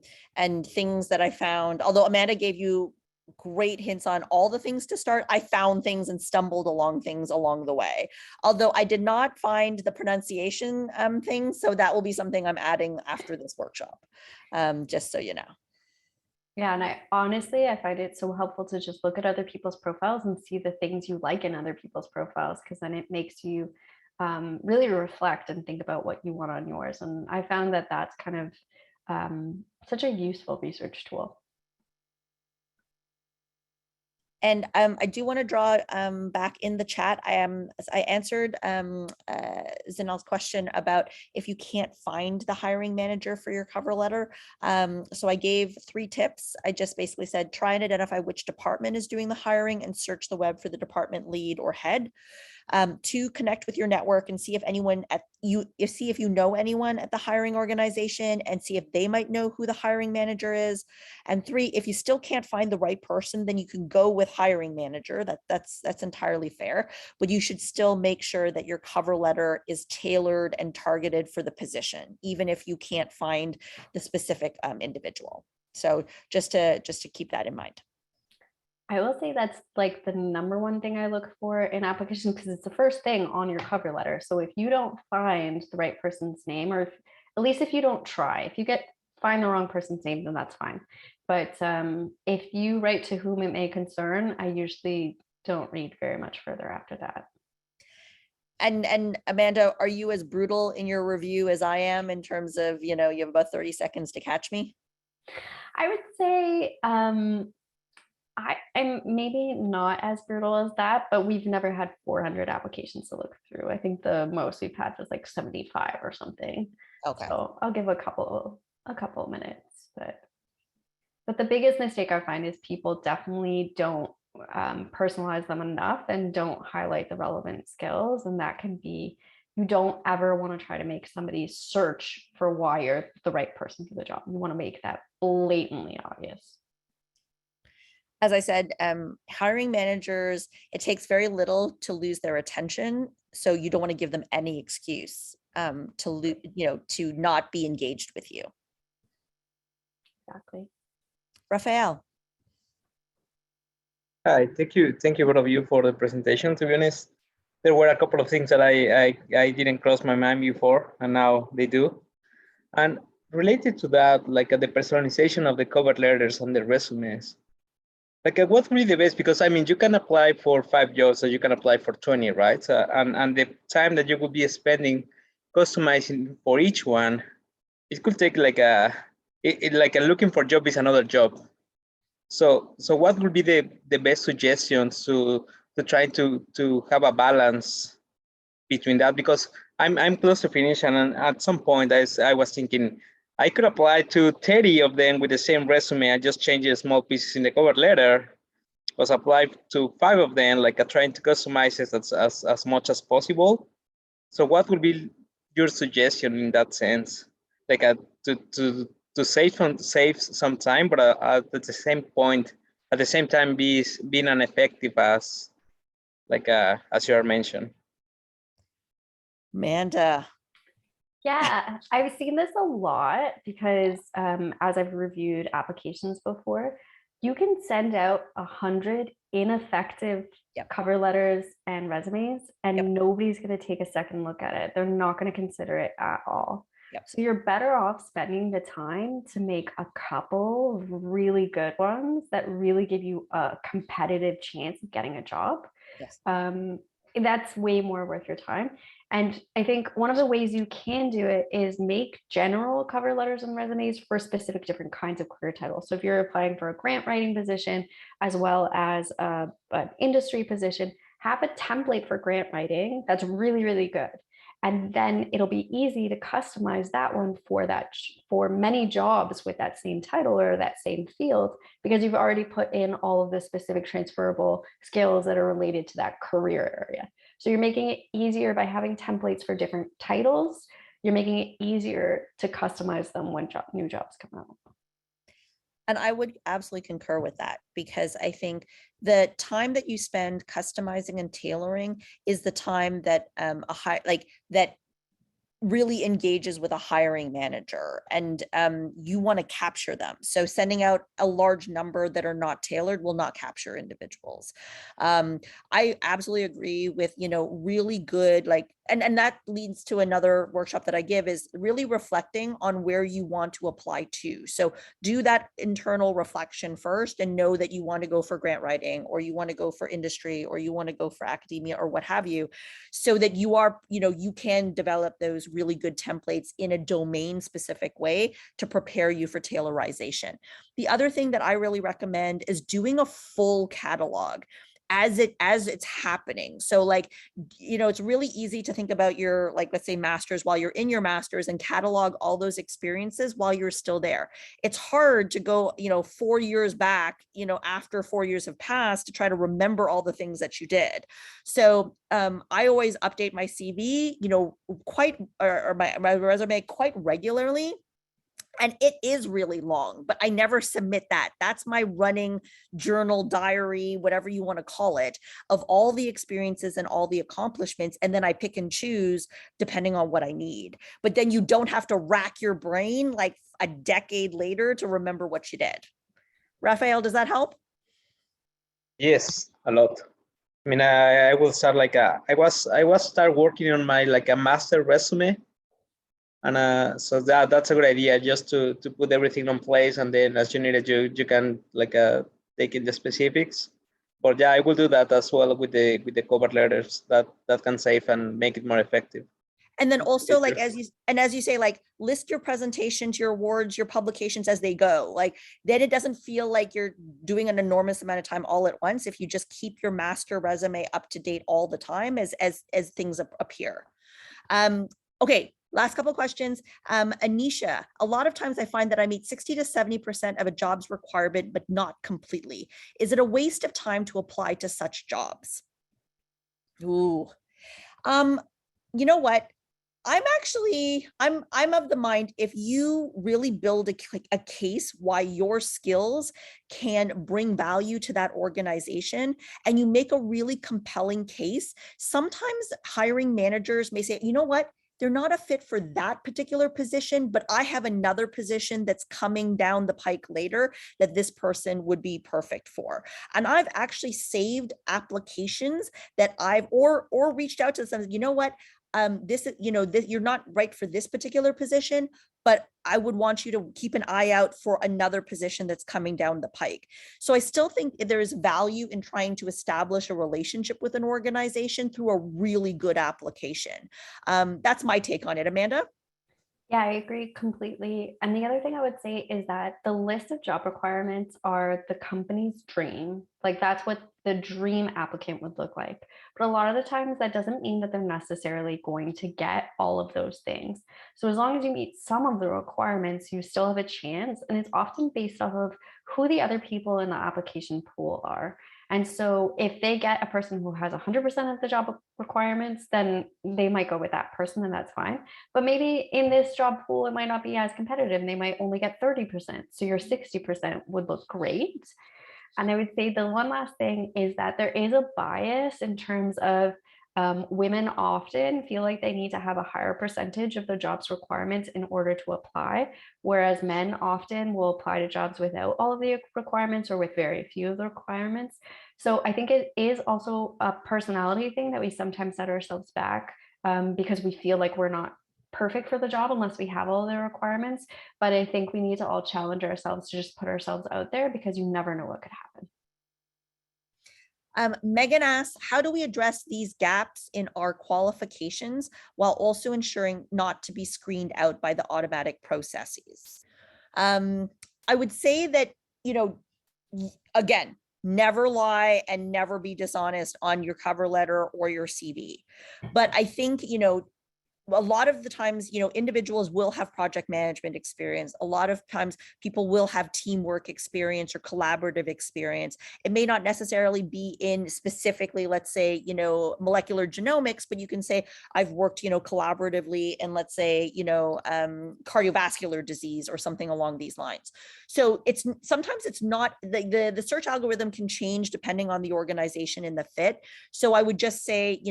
things that I found, although Amanda gave you great hints on all the things to start, I found things and stumbled along things along the way. Although I did not find the pronunciation thing, so that will be something I'm adding after this workshop, just so you know. Yeah, and I find it so helpful to just look at other people's profiles and see the things you like in other people's profiles, because then it makes you really reflect and think about what you want on yours. And I found that that's kind of such a useful research tool. And I do want to draw back in the chat. I answered Zinal's question about if you can't find the hiring manager for your cover letter. So I gave 3 tips. I just basically said, try and identify which department is doing the hiring and search the web for the department lead or head. 2, connect with your network and see if anyone see if you know anyone at the hiring organization, and see if they might know who the hiring manager is. And 3, if you still can't find the right person, then you can go with hiring manager. That's entirely fair, but you should still make sure that your cover letter is tailored and targeted for the position, even if you can't find the specific individual. So just to keep that in mind. I will say that's like the number one thing I look for in applications, because it's the first thing on your cover letter. So if you don't find the right person's name, or at least if you don't try, if you get find the wrong person's name, then that's fine. But if you write to whom it may concern, I usually don't read very much further after that. And Amanda, are you as brutal in your review as I am in terms of, you have about 30 seconds to catch me? I would say I'm maybe not as brutal as that, but we've never had 400 applications to look through. I think the most we've had was like 75 or something. Okay. So I'll give a couple of minutes, but the biggest mistake I find is people definitely don't personalize them enough and don't highlight the relevant skills. And that can be, you don't ever want to try to make somebody search for why you're the right person for the job. You want to make that blatantly obvious. As I said, hiring managers, it takes very little to lose their attention. So you don't want to give them any excuse to not be engaged with you. Exactly. Rafael. Hi, thank you both of you for the presentation. To be honest, there were a couple of things that I didn't cross my mind before, and now they do. And related to that, like the personalization of the cover letters and the resumes, like what's really the best? Because I mean, you can apply for 5 jobs, so you can apply for 20, right? So, and the time that you would be spending customizing for each one, it could take like looking for job is another job. So what would be the best suggestions to try to have a balance between that? Because I'm close to finish, and at some point I was thinking I could apply to 30 of them with the same resume. I just change the small pieces in the cover letter. Was apply to 5 of them, like trying to customize it as much as possible. So what would be your suggestion in that sense? Like to save some time, but at the same time being an effective as you are mentioned. Amanda. Yeah, I've seen this a lot because as I've reviewed applications before, you can send out 100 ineffective cover letters and resumes, and nobody's going to take a second look at it. They're not going to consider it at all. So you're better off spending the time to make a couple of really good ones that really give you a competitive chance of getting a job. Yes. That's way more worth your time. And I think one of the ways you can do it is make general cover letters and resumes for specific different kinds of career titles. So if you're applying for a grant writing position, as well as an industry position, have a template for grant writing that's really, really good. And then it'll be easy to customize that one for many jobs with that same title or that same field, because you've already put in all of the specific transferable skills that are related to that career area. So you're making it easier by having templates for different titles. You're making it easier to customize them when new jobs come out. And I would absolutely concur with that, because I think the time that you spend customizing and tailoring is the time that that really engages with a hiring manager, and you want to capture them. So sending out a large number that are not tailored will not capture individuals. I absolutely agree with, really good, and that leads to another workshop that I give, is really reflecting on where you want to apply to. So do that internal reflection first and know that you want to go for grant writing, or you want to go for industry, or you want to go for academia, or what have you, so that you are, you can develop those really good templates in a domain specific way to prepare you for tailorization. The other thing that I really recommend is doing a full catalog as it's happening. So it's really easy to think about your, let's say, master's while you're in your master's and catalog all those experiences while you're still there. It's hard to go, 4 years back, after 4 years have passed, to try to remember all the things that you did. So I always update my CV, or my resume quite regularly. And it is really long, but I never submit that. That's my running journal, diary, whatever you want to call it, of all the experiences and all the accomplishments. And then I pick and choose depending on what I need. But then you don't have to rack your brain like a decade later to remember what you did. Rafael, does that help? Yes, a lot. I mean, I will start I was start working on my a master resume. And so that's a good idea, just to put everything on place, and then as you need it, you can like take in the specifics. But yeah, I will do that as well with the cover letters. That can save and make it more effective. And then also, like, Features. as you say, like, list your presentations, your awards, your publications as they go. Like, then it doesn't feel like you're doing an enormous amount of time all at once if you just keep your master resume up to date all the time as things appear. Okay, last couple of questions. Anisha, a lot of times I find that I meet 60 to 70% of a job's requirement, but not completely. Is it a waste of time to apply to such jobs? Ooh. You know what? I'm of the mind, if you really build a case why your skills can bring value to that organization, and you make a really compelling case, sometimes hiring managers may say, you know what? They're not a fit for that particular position, but I have another position that's coming down the pike later that this person would be perfect for. And I've actually saved applications that I've or reached out to them, you know what? This is, you're not right for this particular position, but I would want you to keep an eye out for another position that's coming down the pike. So I still think there is value in trying to establish a relationship with an organization through a really good application. That's my take on it. Amanda? Yeah, I agree completely. And the other thing I would say is that the list of job requirements are the company's dream. Like that's what the dream applicant would look like. But a lot of the times that doesn't mean that they're necessarily going to get all of those things. So as long as you meet some of the requirements, you still have a chance. And it's often based off of who the other people in the application pool are. And so if they get a person who has 100% of the job requirements, then they might go with that person, and that's fine. But maybe in this job pool, it might not be as competitive. They might only get 30%. So your 60% would look great. And I would say the one last thing is that there is a bias in terms of women often feel like they need to have a higher percentage of the job's requirements in order to apply, whereas men often will apply to jobs without all of the requirements or with very few of the requirements. So I think it is also a personality thing that we sometimes set ourselves back because we feel like we're not perfect for the job unless we have all the requirements. But I think we need to all challenge ourselves to just put ourselves out there because you never know what could happen. Megan asks, how do we address these gaps in our qualifications while also ensuring not to be screened out by the automatic processes? I would say that, again, never lie and never be dishonest on your cover letter or your CV. But I think, a lot of the times, individuals will have project management experience. A lot of times people will have teamwork experience or collaborative experience. It may not necessarily be in specifically, let's say, molecular genomics, but you can say, I've worked, collaboratively in, let's say, cardiovascular disease or something along these lines. So sometimes it's not, the search algorithm can change depending on the organization and the fit. So I would just say,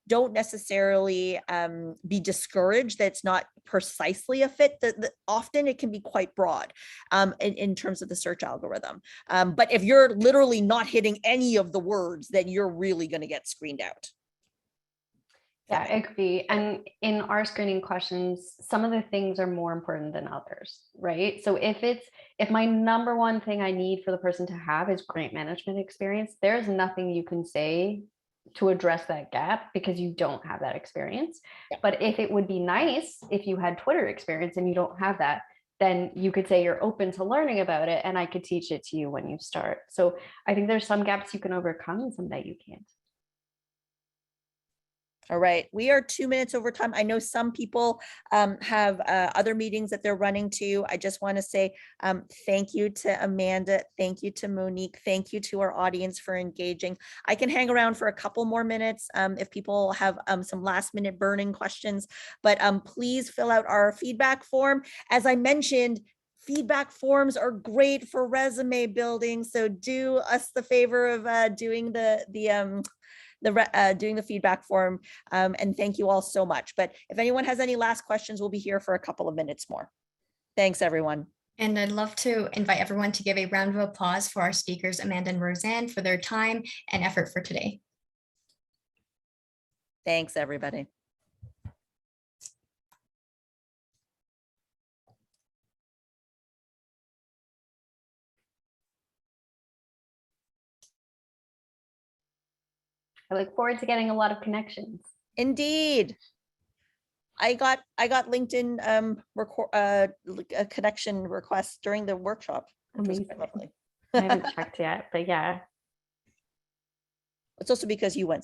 don't necessarily be discouraged that it's not precisely a fit. Often it can be quite broad in terms of the search algorithm. But if you're literally not hitting any of the words, then you're really going to get screened out. Yeah, I agree. And in our screening questions, some of the things are more important than others, right? So if my number one thing I need for the person to have is grant management experience, there's nothing you can say to address that gap because you don't have that experience. Yeah. But if it would be nice if you had Twitter experience and you don't have that, then you could say you're open to learning about it and I could teach it to you when you start. So I think there's some gaps you can overcome and some that you can't. All right, we are 2 minutes over time. I know some people have other meetings that they're running to. I just want to say thank you to Amanda. Thank you to Monique. Thank you to our audience for engaging. I can hang around for a couple more minutes if people have some last minute burning questions, but please fill out our feedback form. As I mentioned, feedback forms are great for resume building. So do us the favor of doing doing the feedback form, and thank you all so much. But if anyone has any last questions, we'll be here for a couple of minutes more. Thanks, everyone. And I'd love to invite everyone to give a round of applause for our speakers, Amanda and Roseanne, for their time and effort for today. Thanks, everybody. I look forward to getting a lot of connections. Indeed. I got LinkedIn a connection request during the workshop. Which was quite Amazing. lovely. I haven't checked yet, but yeah. It's also because you went